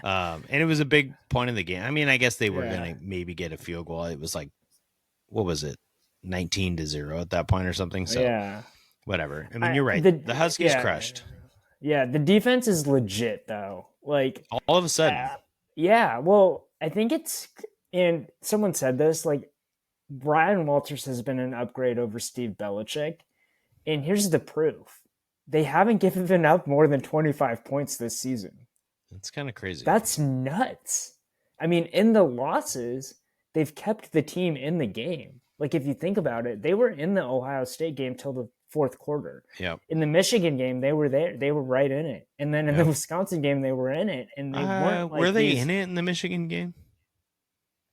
And it was a big point of the game. I mean, I guess they were Yeah. going to maybe get a field goal. It was like, what was it? 19-0 at that point or something. So Yeah. whatever. I mean, you're right. The Huskies Yeah. crushed Yeah, the defense is legit though. Like, all of a sudden. yeah, well, I think it's, and someone said this, like, Brian Walters has been an upgrade over Steve Belichick. And here's the proof: they haven't given up more than 25 points this season. It's kind of crazy. That's nuts. I mean, in the losses, they've kept the team in the game. Like, if you think about it, they were in the Ohio State game till the fourth quarter. Yep. In the Michigan game, they were there. They were right in it. And then in the Wisconsin game, they were in it. And they weren't like, were they in it in the Michigan game?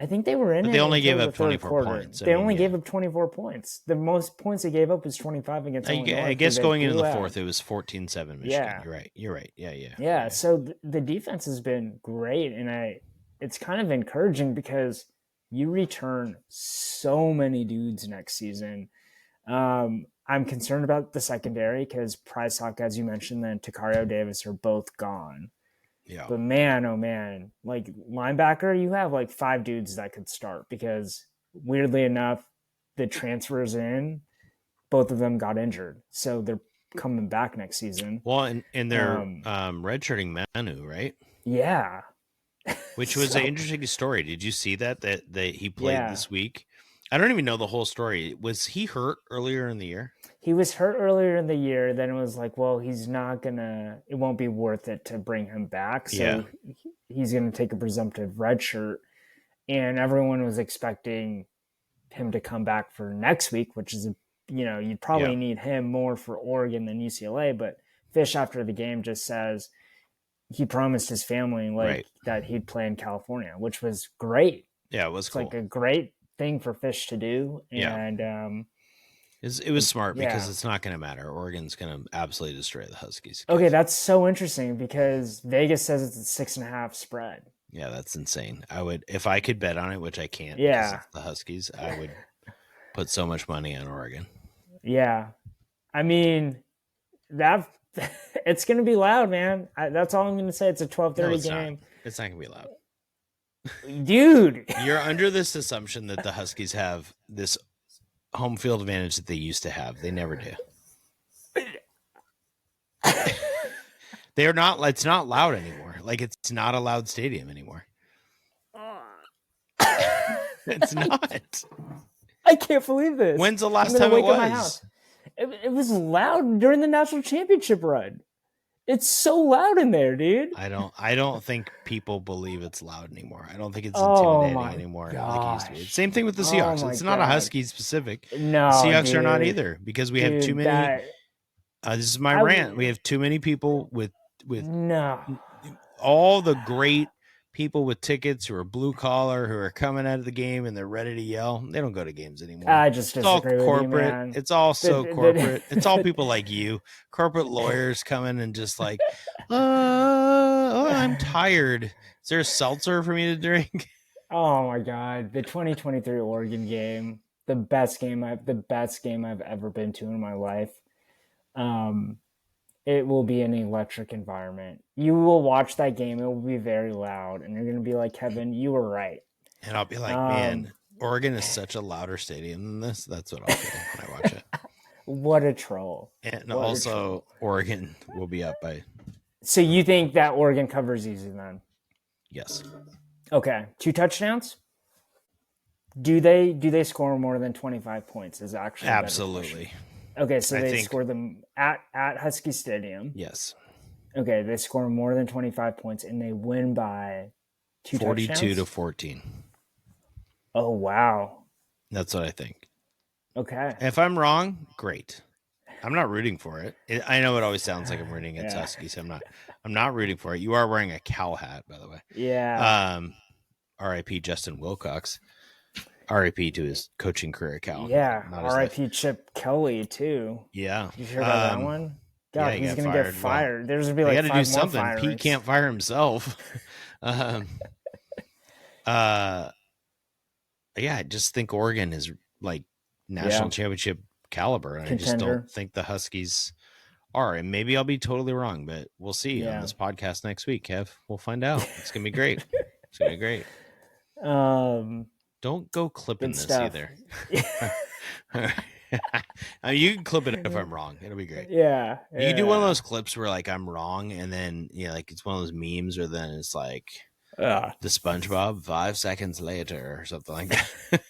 I think they were in but it. They only gave up up 24 points. They only gave up 24 points. The most points they gave up was 25 against Illinois. I guess going into the fourth, it was 14-7 Michigan. Yeah. You're right. Yeah. So the defense has been great, and it's kind of encouraging because you return so many dudes next season. I'm concerned about the secondary because Price Hawk, as you mentioned, and Takario Davis are both gone. Yeah. But man, oh man, like linebacker, you have like 5 dudes that could start because weirdly enough, the transfers in, both of them got injured. So they're coming back next season. Well, and they're redshirting Manu, right? Yeah. Which was an interesting story. Did you see that he played this week? I don't even know the whole story. Was he hurt earlier in the year? He was hurt earlier in the year. Then it was like, well, it won't be worth it to bring him back. So he's going to take a presumptive red shirt. And everyone was expecting him to come back for next week, which is, you'd probably need him more for Oregon than UCLA. But Fish after the game just says he promised his family that he'd play in California, which was great. Yeah, it was cool. Like a great thing for Fish to do. And, it was smart because it's not going to matter. Oregon's going to absolutely destroy the Huskies. Okay, that's so interesting because Vegas says it's a 6.5 spread. Yeah, that's insane. I would, if I could bet on it, which I can't. Yeah, because of the Huskies, I would put so much money on Oregon. Yeah, I mean that it's going to be loud, man. That's all I'm going to say. It's a 12:30 game. It's not going to be loud, dude. You're under this assumption that the Huskies have this home field advantage that they used to have. They never do. They're not. It's not loud anymore. Like, it's not a loud stadium anymore. It's not. I can't believe this. When's the last time it was? It was loud during the national championship run. It's so loud in there, dude. I don't think people believe it's loud anymore. I don't think it's intimidating anymore like it used to be. Same thing with the Seahawks. It's not a Huskies specific. No, the Seahawks are not either because we have too many. This is my rant. We have too many people with all the great people with tickets who are blue collar who are coming out of the game and they're ready to yell. They don't go to games anymore. I just disagree with corporate. You, man. It's all so corporate. It's all people like you, corporate lawyers coming and just like, I'm tired. Is there a seltzer for me to drink? Oh my God. The 2023 Oregon game, the best game I've ever been to in my life. It will be an electric environment. You will watch that game. It will be very loud. And you're going to be like, Kevin, you were right. And I'll be like, man, Oregon is such a louder stadium than this. That's what I'll feel when I watch it. What a troll. And also, Oregon will be up by. So you think that Oregon covers easy then? Yes. Okay. 2 touchdowns? Do they score more than 25 points? Is actually absolutely. Okay, so they score them at Husky Stadium. Yes. Okay, they score more than 25 points, and they win by 42-14. Oh, wow. That's what I think. Okay. If I'm wrong, great. I'm not rooting for it. I know it always sounds like I'm rooting against Huskies. I'm not rooting for it. You are wearing a cow hat, by the way. Yeah. R.I.P. Justin Wilcox. R.I.P. to his coaching career at Cal. Yeah. R.I.P. Chip Kelly too. Yeah. You heard about that one? God, he's gonna get fired. There's gonna be like they got to do something. Firings. Pete can't fire himself. Yeah, I just think Oregon is like national championship caliber, and I just don't think the Huskies All right, maybe I'll be totally wrong, but we'll see on Yeah. this podcast next week, Kev. We'll find out. It's gonna be great. It's gonna be great. Um, Don't go clipping good this stuff. either. I mean, you can clip it if I'm wrong. It'll be great. Yeah. You can do one of Yeah. those clips where like I'm wrong, and then like it's one of those memes, or then it's like Ugh. the SpongeBob 5 seconds later or something like that.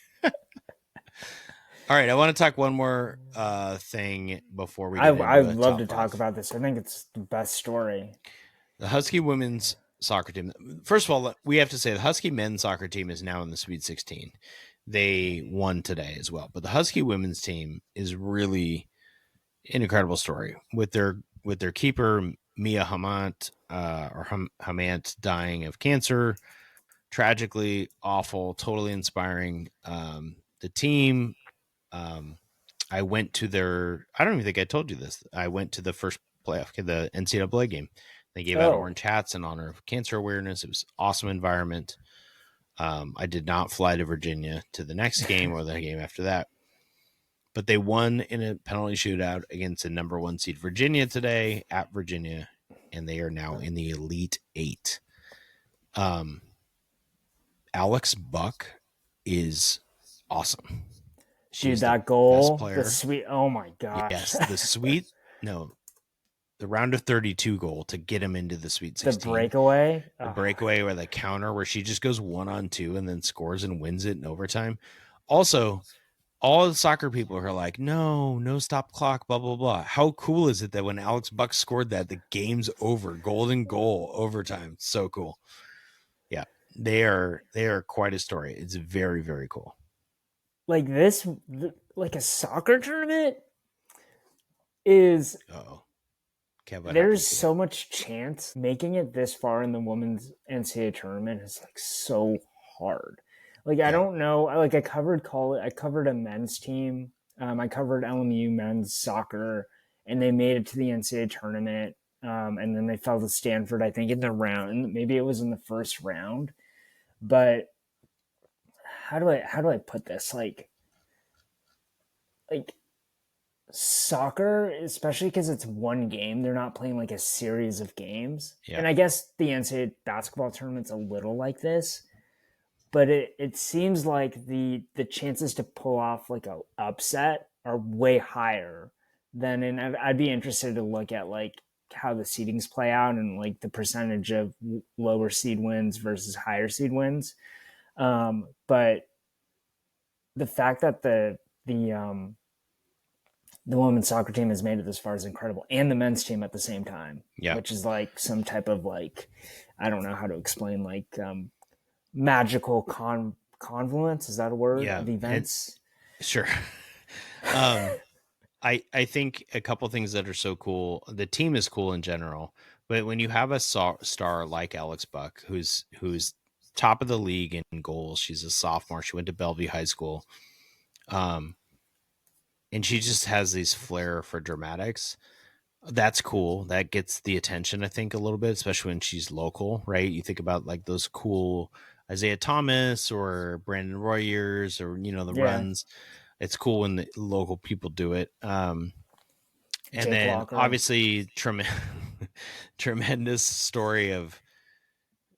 All right, I want to talk one more thing before we get into I'd a love top to talk five. about this. I think it's the best story. The Husky women's soccer team. First of all, we have to say the Husky men's soccer team is now in the Sweet 16. They won today as well, but the Husky women's team is really an incredible story with their keeper Mia Hamant Hamant dying of cancer. Tragically awful, totally inspiring. The team. Um, I went to their. I don't even think I told you this. I went to the first playoff, the NCAA game. They gave out Oh, orange hats in honor of cancer awareness. It was an awesome environment. I did not fly to Virginia to the next game or the game after that, but they won in a penalty shootout against the number 1 seed Virginia today at Virginia, and they are now in the Elite Eight. Alex Buck is awesome. dude, She's the that best goal, the player. sweet. Oh my gosh, Yes, the round of 32 goal to get him into the Sweet the 16. breakaway. The Oh, breakaway or the counter where she just goes 1-on-2 and then scores and wins it in overtime. Also, all the soccer people are like, no stop clock, blah, blah, blah. How cool is it that when Alex Buck scored that, the game's over, golden goal, overtime. So cool. Yeah, they are quite a story. It's very, very cool. like this, like a soccer tournament is. Uh-oh. Kev, what happened There's to you? so much chance making it this far in the women's NCAA tournament is like so hard. Like I Yeah. don't know. Like I covered college. I covered a men's team. I covered LMU men's soccer, and they made it to the NCAA tournament. And then they fell to Stanford, I think, in the round. Maybe it was in the first round. But how do I put this? Like soccer, especially because it's one game, they're not playing like a series of games. Yeah. And I guess the NCAA basketball tournament's a little like this, but it seems like the chances to pull off like a upset are way higher than. And I'd be interested to look at like how the seedings play out and like the percentage of lower seed wins versus higher seed wins. But the fact that the women's soccer team has made it this far is incredible, and the men's team at the same time, Yeah. which is like some type of like, I don't know how to explain, like magical confluence. Is that a word Yeah. of events? Sure. I think a couple things that are so cool. The team is cool in general, but when you have a star like Alex Buck, who's top of the league in goals, she's a sophomore. She went to Bellevue High School, and she just has these flair for dramatics. That's cool. That gets the attention, I think, a little bit, especially when she's local, right? You think about like those cool Isaiah Thomas or Brandon Royers or the Yeah, runs. It's cool when the local people do it. And Jake then Locker. obviously tremendous story of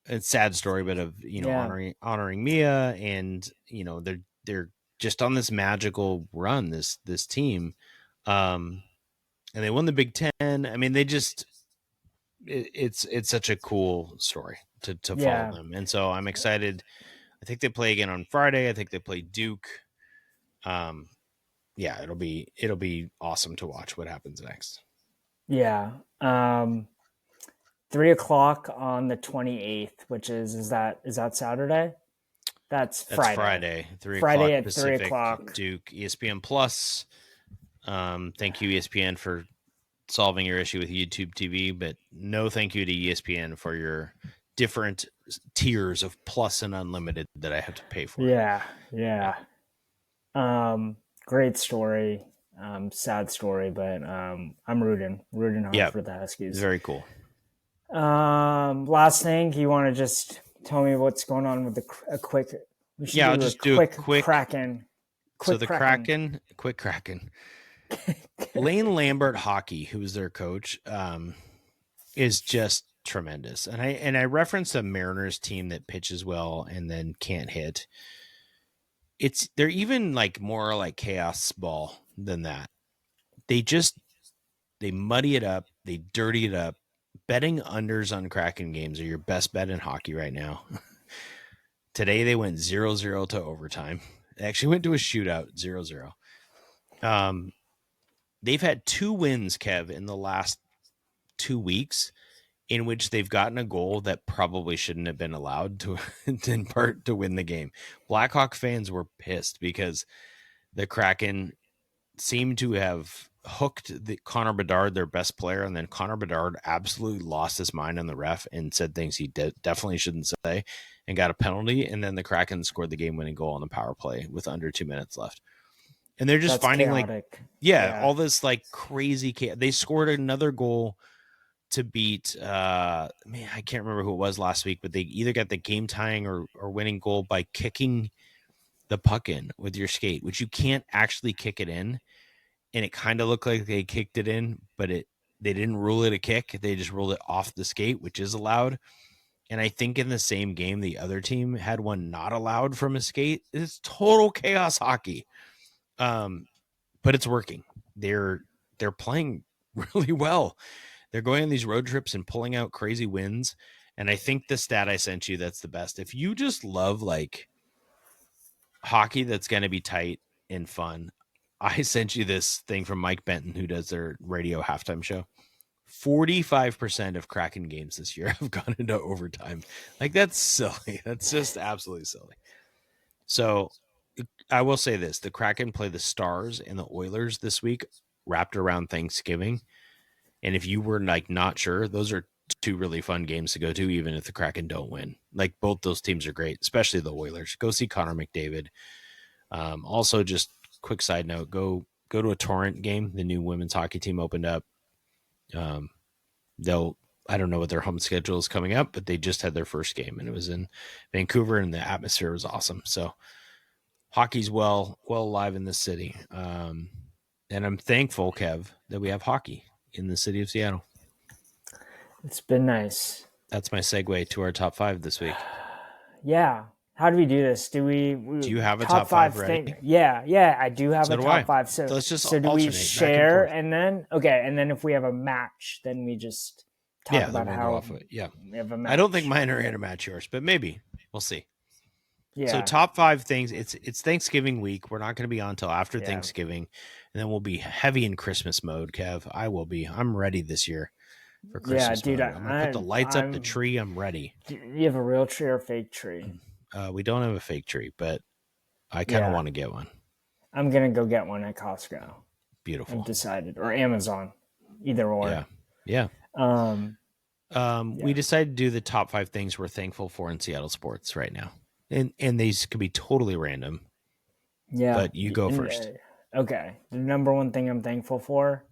a sad story, but of Yeah, honoring Mia, and they're just on this magical run, this team, and they won the Big Ten. I mean, they just it's such a cool story to follow yeah, them, and so I'm excited. I think they play again on Friday. I think they play Duke. Um, yeah, it'll be awesome to watch what happens next. yeah. 3 o'clock on the 28th, which is that Saturday? That's That's Friday. Friday, three Friday o'clock at three Pacific, o'clock. Duke, ESPN Plus. Thank you, ESPN, for solving your issue with YouTube TV, but no thank you to ESPN for your different tiers of Plus and Unlimited that I have to pay for. Yeah, Yeah, yeah. Great story. Sad story, but I'm rooting hard yeah, for the Huskies. very cool. Last thing, you want to just tell me what's going on with a quick? We should Yeah, I'll do a just do a quick quick. Kraken. So Quick the Kraken. Kraken. Lane Lambert Hockey, who's their coach, is just tremendous. And I referenced a Mariners team that pitches well and then can't hit. They're even like more like chaos ball than that. They muddy it up, they dirty it up. Betting unders on Kraken games are your best bet in hockey right now. Today they went 0-0 to overtime. They actually went to a shootout, 0-0. They've had 2 wins, Kev, in the last 2 weeks, in which they've gotten a goal that probably shouldn't have been allowed to, in part, to win the game. Blackhawk fans were pissed because the Kraken seemed to have hooked Connor Bedard, their best player, and then Connor Bedard absolutely lost his mind on the ref and said things he definitely shouldn't say and got a penalty. And then the Kraken scored the game-winning goal on the power play with under 2 minutes left. And they're just finding chaotic. all this like crazy. They scored another goal to beat, I can't remember who it was last week, but they either got the game tying or winning goal by kicking the puck in with your skate, which you can't actually kick it in. And it kind of looked like they kicked it in, but they didn't rule it a kick. They just ruled it off the skate, which is allowed. And I think in the same game, the other team had one not allowed from a skate. It's total chaos hockey. But it's working. They're playing really well. They're going on these road trips and pulling out crazy wins. And I think the stat I sent you, that's the best. If you just love like hockey that's going to be tight and fun, I sent you this thing from Mike Benton, who does their radio halftime show. 45% of Kraken games this year have gone into overtime. Like, that's silly. That's just absolutely silly. So I will say this. The Kraken play the Stars and the Oilers this week, wrapped around Thanksgiving. And if you were like not sure, those are 2 really fun games to go to, even if the Kraken don't win. Like, both those teams are great, especially the Oilers. Go see Connor McDavid. Also, just quick side note, go to a Torrent game. The new women's hockey team opened up. I don't know what their home schedule is coming up, but they just had their first game and it was in Vancouver and the atmosphere was awesome. So hockey's well alive in this city. And I'm thankful, Kev, that we have hockey in the city of Seattle. It's been nice. That's my segue to our top 5 this week. Yeah. How do we do this? Do you have a top 5 ready? thing? Yeah, I do have a top 5. So let's just do we share and then and then if we have a match, then we just talk about how we have a match. I don't think mine are going to match yours, but maybe we'll see. Yeah. So top 5 things. It's Thanksgiving week. We're not going to be on until after Thanksgiving, and then we'll be heavy in Christmas mode. Kev, I will be. I'm ready this year for Christmas. Yeah, dude. I'm gonna put the lights up, the tree. I'm ready. Do you have a real tree or a fake tree? We don't have a fake tree, but I kind of want to get one. I'm gonna go get one at Costco. Beautiful. I've decided, or Amazon, either or. Yeah. We decided to do the top 5 things we're thankful for in Seattle sports right now. And these could be totally random. Yeah. But you go first. Okay. The number one thing I'm thankful for.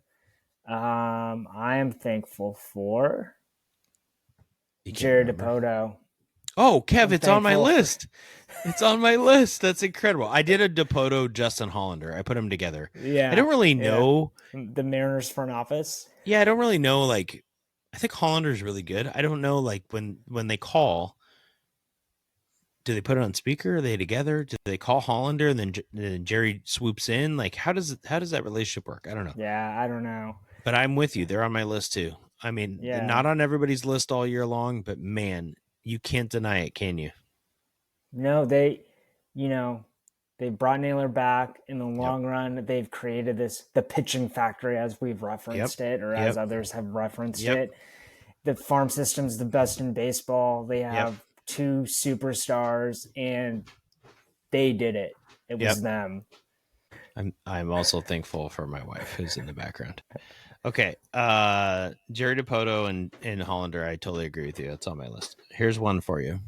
I am thankful for Jared Dipoto. Oh, Kev, it's on my list. It's on my list. That's incredible. I did a Dipoto Justin Hollander. I put them together. Yeah. I don't really know. The Mariners front office. Yeah, I don't really know. Like, I think Hollander's really good. I don't know, like, when they call, do they put it on speaker? Are they together? Do they call Hollander and then Jerry swoops in? Like, how does that relationship work? I don't know. Yeah, I don't know. But I'm with you. They're on my list too. I mean, not on everybody's list all year long, but man, you can't deny it, can you? No, they brought Naylor back. In the long run, they've created the pitching factory, as we've referenced it, or as others have referenced it. The farm system's the best in baseball. They have 2 superstars, and they did it. It was them. I'm also thankful for my wife, who's in the background. Okay, Jerry Dipoto and Hollander, I totally agree with you. That's on my list. Here's one for you.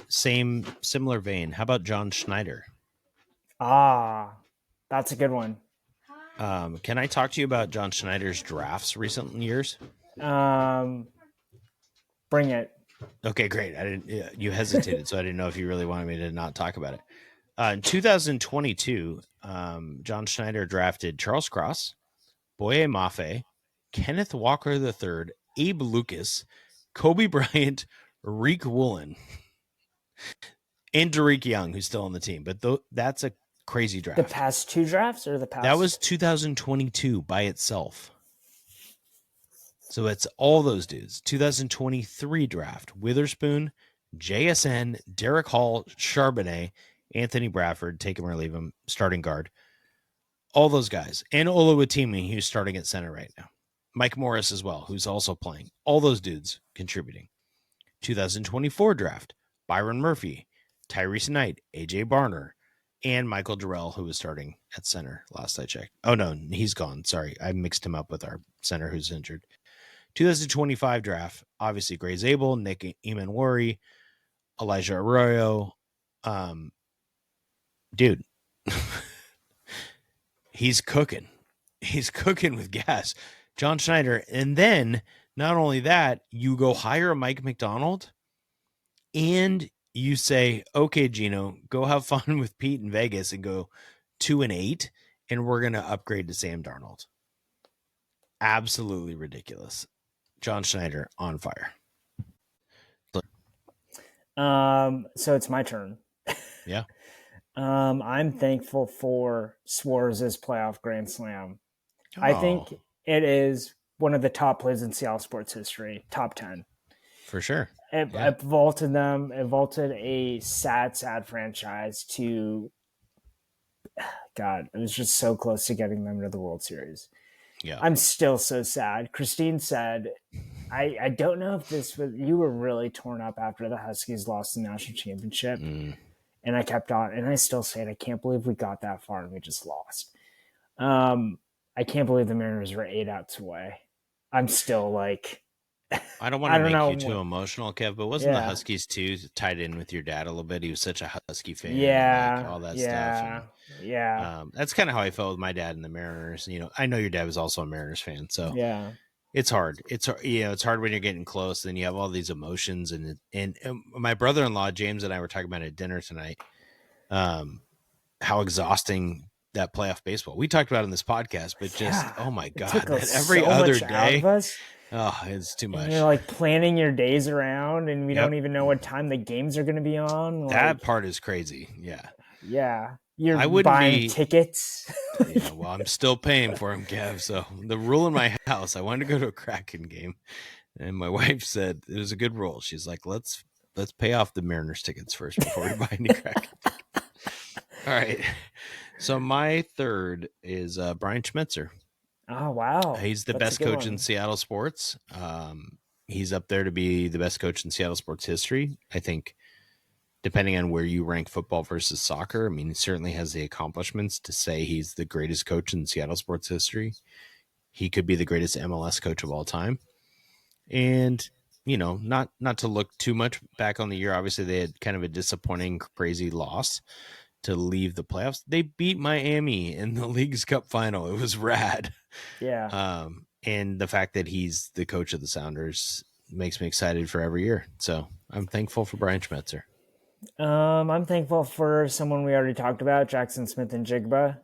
Similar vein. How about John Schneider? That's a good one. Can I talk to you about John Schneider's drafts recent years? Bring it. Okay, great. You hesitated, so I didn't know if you really wanted me to not talk about it. In 2022, John Schneider drafted Charles Cross, Boye Mafe, Kenneth Walker III, Abe Lucas, Kobe Bryant, Reek Woolen, and Tarik Young, who's still on the team. But that's a crazy draft. The past 2 drafts or the past? That was 2022 by itself. So it's all those dudes. 2023 draft: Witherspoon, JSN, Derek Hall, Charbonnet, Anthony Bradford, take him or leave him, starting guard. All those guys. And Oluwatimi, who's starting at center right now. Mike Morris as well, who's also playing. All those dudes contributing. 2024 draft: Byron Murphy, Tyrese Knight, AJ Barner, and Michael Durrell, who was starting at center last I checked. Oh, no, he's gone. Sorry, I mixed him up with our center who's injured. 2025 draft, obviously Gray Zabel, Nick Emanwari, Elijah Arroyo. Dude, he's cooking. He's cooking with gas. John Schneider. And then, not only that, you go hire Mike McDonald and you say, okay, Gino, go have fun with Pete in Vegas and go 2-8, and we're going to upgrade to Sam Darnold. Absolutely ridiculous. John Schneider on fire. So it's my turn. Yeah. I'm thankful for Suarez's playoff grand slam. Oh. I think it is one of the top plays in Seattle sports history, top 10. For sure. It vaulted them. It vaulted a sad franchise to, God, it was just so close to getting them to the World Series. Yeah. I'm still so sad. Christine said, I don't know if this was, you were really torn up after the Huskies lost the national championship. And I kept on, and I still say it. I can't believe we got that far and we just lost. I can't believe the Mariners were 8 outs away. I'm still like, I don't want to make you too emotional, Kev, but wasn't the Huskies too tied in with your dad a little bit? He was such a Husky fan. Yeah. All that stuff. And, that's kind of how I felt with my dad and the Mariners. You know, I know your dad was also a Mariners fan. So yeah, it's hard. It's hard when you're getting close and you have all these emotions. And my brother-in-law, James, and I were talking about at dinner tonight, how exhausting that playoff baseball. We talked about it in this podcast, but just, oh my God, that every other day. Oh, it's too much. And you're like planning your days around, and we don't even know what time the games are going to be on. Like, that part is crazy. Yeah. Yeah. You're buying tickets. Yeah, well, I'm still paying for them, Kev. So the rule in my house, I wanted to go to a Kraken game, and my wife said it was a good rule. She's like, let's pay off the Mariners tickets first before we buy any Kraken tickets. All right. So my third is Brian Schmetzer. Oh, wow. He's the best coach in Seattle sports. He's up there to be the best coach in Seattle sports history. I think depending on where you rank football versus soccer, I mean, he certainly has the accomplishments to say he's the greatest coach in Seattle sports history. He could be the greatest MLS coach of all time. And, you know, not to look too much back on the year. Obviously, they had kind of a disappointing, crazy loss to leave the playoffs. They beat Miami in the League's Cup final. It was rad. Yeah. And the fact that he's the coach of the Sounders makes me excited for every year. So I'm thankful for Brian Schmetzer. I'm thankful for someone we already talked about, Jaxon Smith-Njigba.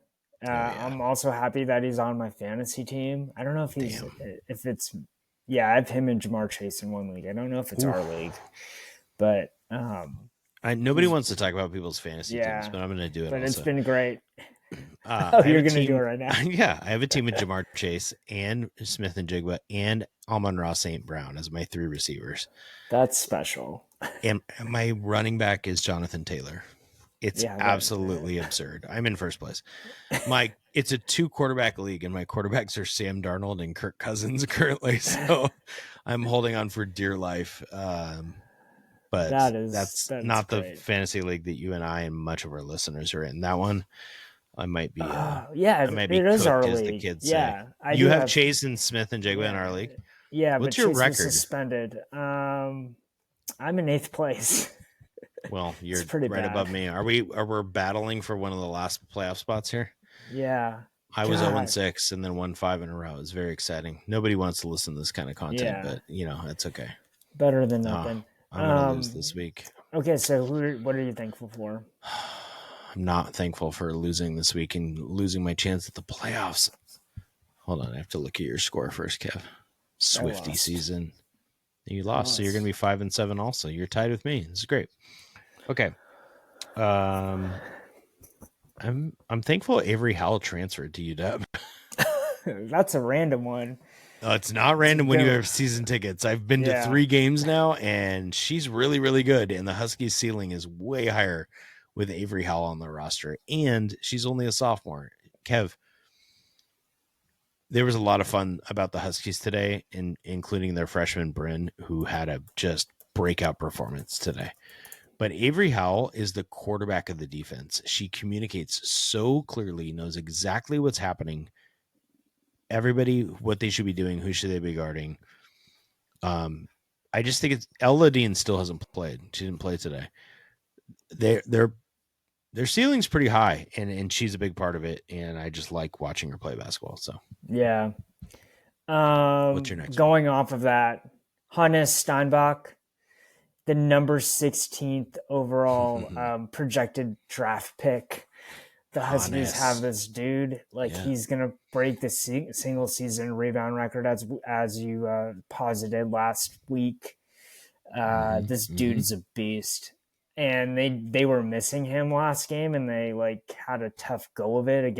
I'm also happy that he's on my fantasy team. I don't know if I have him and Jamar Chase in one league. I don't know if it's our league, but nobody wants to talk about people's fantasy teams, but I'm going to do it. But also. It's been great. You're going to do it right now. Yeah, I have a team with Jamar Chase and Smith-Njigba and Amon-Ra St. Brown as my 3 receivers. That's special. And my running back is Jonathan Taylor. It's absolutely absurd. I'm in first place. It's a 2-quarterback league, and my quarterbacks are Sam Darnold and Kirk Cousins currently. So I'm holding on for dear life. But that's not great. The fantasy league that you and I and much of our listeners are in. That one, I might be. It is our league. The kids say. You have Chase and Smith-Njigba in our league. Yeah, what's but your Chase record? Was suspended. I'm in 8th place. Well, you're right above me. Are we battling for one of the last playoff spots here? Yeah. I was 0-6 and then 1-5 in a row. It was very exciting. Nobody wants to listen to this kind of content, but it's okay. Better than nothing. I'm gonna lose this week. Okay, so what are you thankful for? I'm not thankful for losing this week and losing my chance at the playoffs. Hold on, I have to look at your score first, Kev. Swifty season. You lost, so you're going to be 5-7 also. You're tied with me. This is great. Okay. I'm thankful Avery Howell transferred to UW. That's a random one. It's not random when you have season tickets. I've been to 3 games now, and she's really, really good. And the Huskies ceiling is way higher with Avery Howell on the roster. And she's only a sophomore. Kev, there was a lot of fun about the Huskies today, including their freshman Bryn, who had a just breakout performance today. But Avery Howell is the quarterback of the defense. She communicates so clearly, knows exactly what's happening. Everybody, what they should be doing, who should they be guarding. I just think it's Ella Dean still hasn't played. She didn't play today. Their ceiling's pretty high, and she's a big part of it. And I just like watching her play basketball. So yeah. What's your next going off of that, Hannes Steinbach, the number 16th overall projected draft pick. The Huskies have this dude, he's going to break the single season rebound record as you posited last week. This dude is a beast. And they were missing him last game, and they had a tough go of it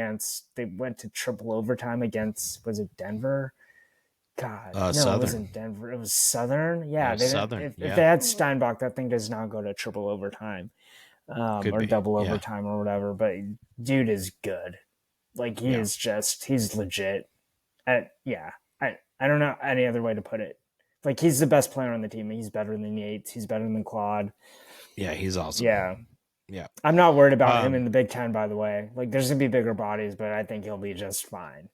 they went to triple overtime against, was it Denver? God, no, Southern. It wasn't Denver. It was Southern. Yeah, Southern. If they had Steinbach, that thing does not go to triple overtime. Or double overtime or whatever, but dude is good. He's legit. I don't know any other way to put it. He's the best player on the team. He's better than Yates. He's better than Claude. Yeah, he's awesome. Yeah. I'm not worried about him in the Big Ten, by the way. There's going to be bigger bodies, but I think he'll be just fine.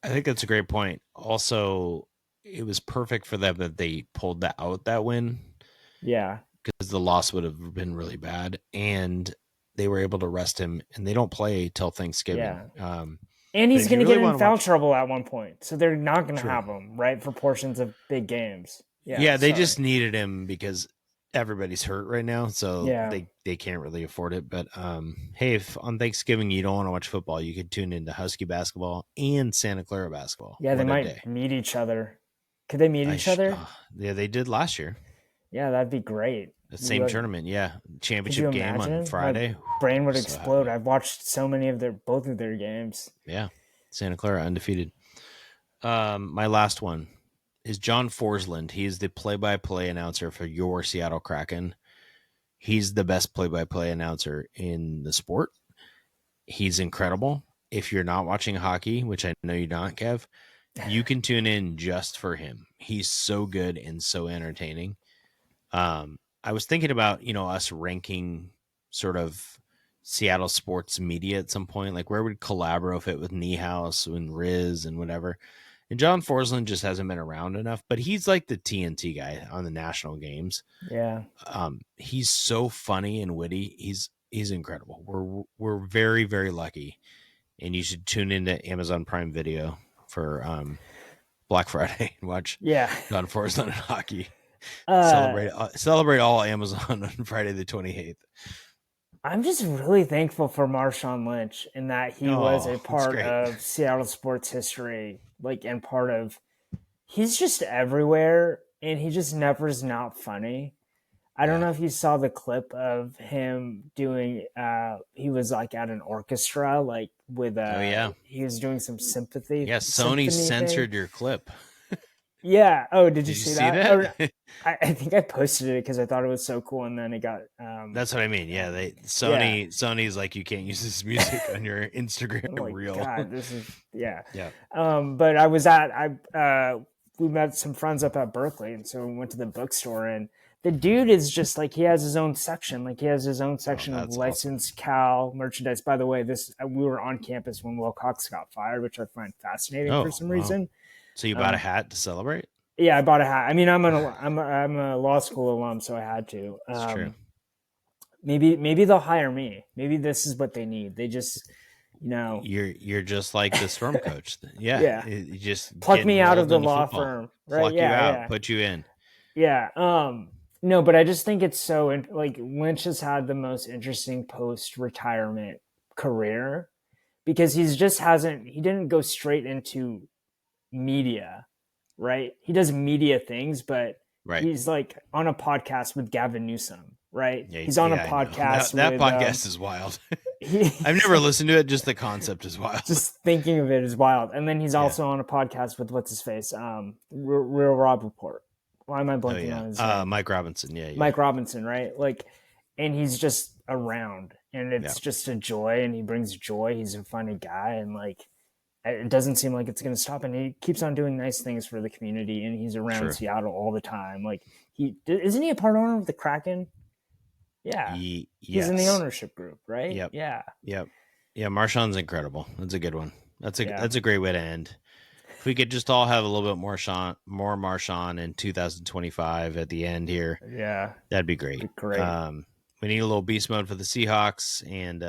I think that's a great point. Also, it was perfect for them that they pulled out that win. Yeah. Because the loss would have been really bad, and they were able to rest him, and they don't play till Thanksgiving. Yeah. And he's going to get in foul trouble at one point, so they're not going to have him, right, for portions of big games. Yeah, they just needed him because everybody's hurt right now, so they can't really afford it. But hey, if on Thanksgiving you don't want to watch football, you could tune into Husky basketball and Santa Clara basketball. Yeah, they might meet each other. Could they meet each other? Yeah, they did last year. Yeah, that'd be great. The same tournament, championship game on Friday. My brain would explode. I've watched so many of both of their games. Yeah, Santa Clara undefeated. My last one is John Forsland. He's the play-by-play announcer for your Seattle Kraken. He's the best play-by-play announcer in the sport. He's incredible. If you're not watching hockey, which I know you're not, Kev, you can tune in just for him. He's so good and so entertaining. I was thinking about, us ranking sort of Seattle sports media at some point. Where would Calabro fit with Niehaus and Riz and whatever? And John Forsland just hasn't been around enough, but he's like the TNT guy on the national games. Yeah. He's so funny and witty. He's incredible. We're very, very lucky. And you should tune into Amazon Prime Video for Black Friday and watch John Forsland in hockey. Celebrate all Amazon on Friday the 28th. I'm just really thankful for Marshawn Lynch in that he was a part of Seattle sports history, and part of, he's just everywhere, and he just never is not funny. I don't know if you saw the clip of him doing, he was at an orchestra, with, he was doing some sympathy. Yeah, Sony censored your clip. Yeah. Oh, did you see that? I think I posted it because I thought it was so cool, and then it got. That's what I mean. Yeah, Sony's like, you can't use this music on your Instagram reel. God, this is yeah. But I was we met some friends up at Berkeley, and so we went to the bookstore, and the dude is just he has his own section. He has his own section of licensed Cal merchandise. By the way, we were on campus when Will Cox got fired, which I find fascinating for some reason. So you bought a hat to celebrate? Yeah, I bought a hat. I mean, I'm a law school alum, so I had to. That's true. Maybe they'll hire me. Maybe this is what they need. They just, you're just like the storm coach. Yeah. You just pluck me out of the law firm, right? Pluck you out, put you in. Yeah. No, but I just think it's so like Lynch has had the most interesting post retirement career because he's just hasn't he didn't go straight into media, right? He does media things, but Right. he's like on a podcast with Gavin Newsom, right? Yeah, He's on a yeah, I know. podcast That with podcast is wild. he I've never listened to it, just the concept is wild. just thinking of it is wild. And then he's Yeah. also on a podcast with what's his face, Real Rob Report. Why am I Oh blanking on his name? Mike Robinson. Yeah, yeah. Mike Robinson, right? Like, and he's just around, and Yeah. it's just a joy, and he brings joy. He's a funny guy, and like, it doesn't seem like it's going to stop. And he keeps on doing nice things for the community, and he's around True. Seattle all the time. Like, he isn't he a part owner of the Kraken? Yeah, he's in the Yes. ownership group, right? Yep. Yeah, Yep. Yeah, Marshawn's incredible. That's a good one. That's a great way to end. If we could just all have a little bit more Marshawn in 2025 at the end here, that'd be great. We need a little beast mode for the Seahawks, and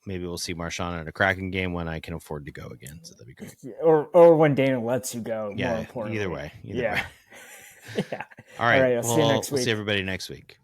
maybe we'll see Marshawn at a Kraken game when I can afford to go again. So that'd be great. Or when Dana lets you go. Yeah, more importantly, either way. Yeah. All right. I'll see you next week. We'll see everybody next week.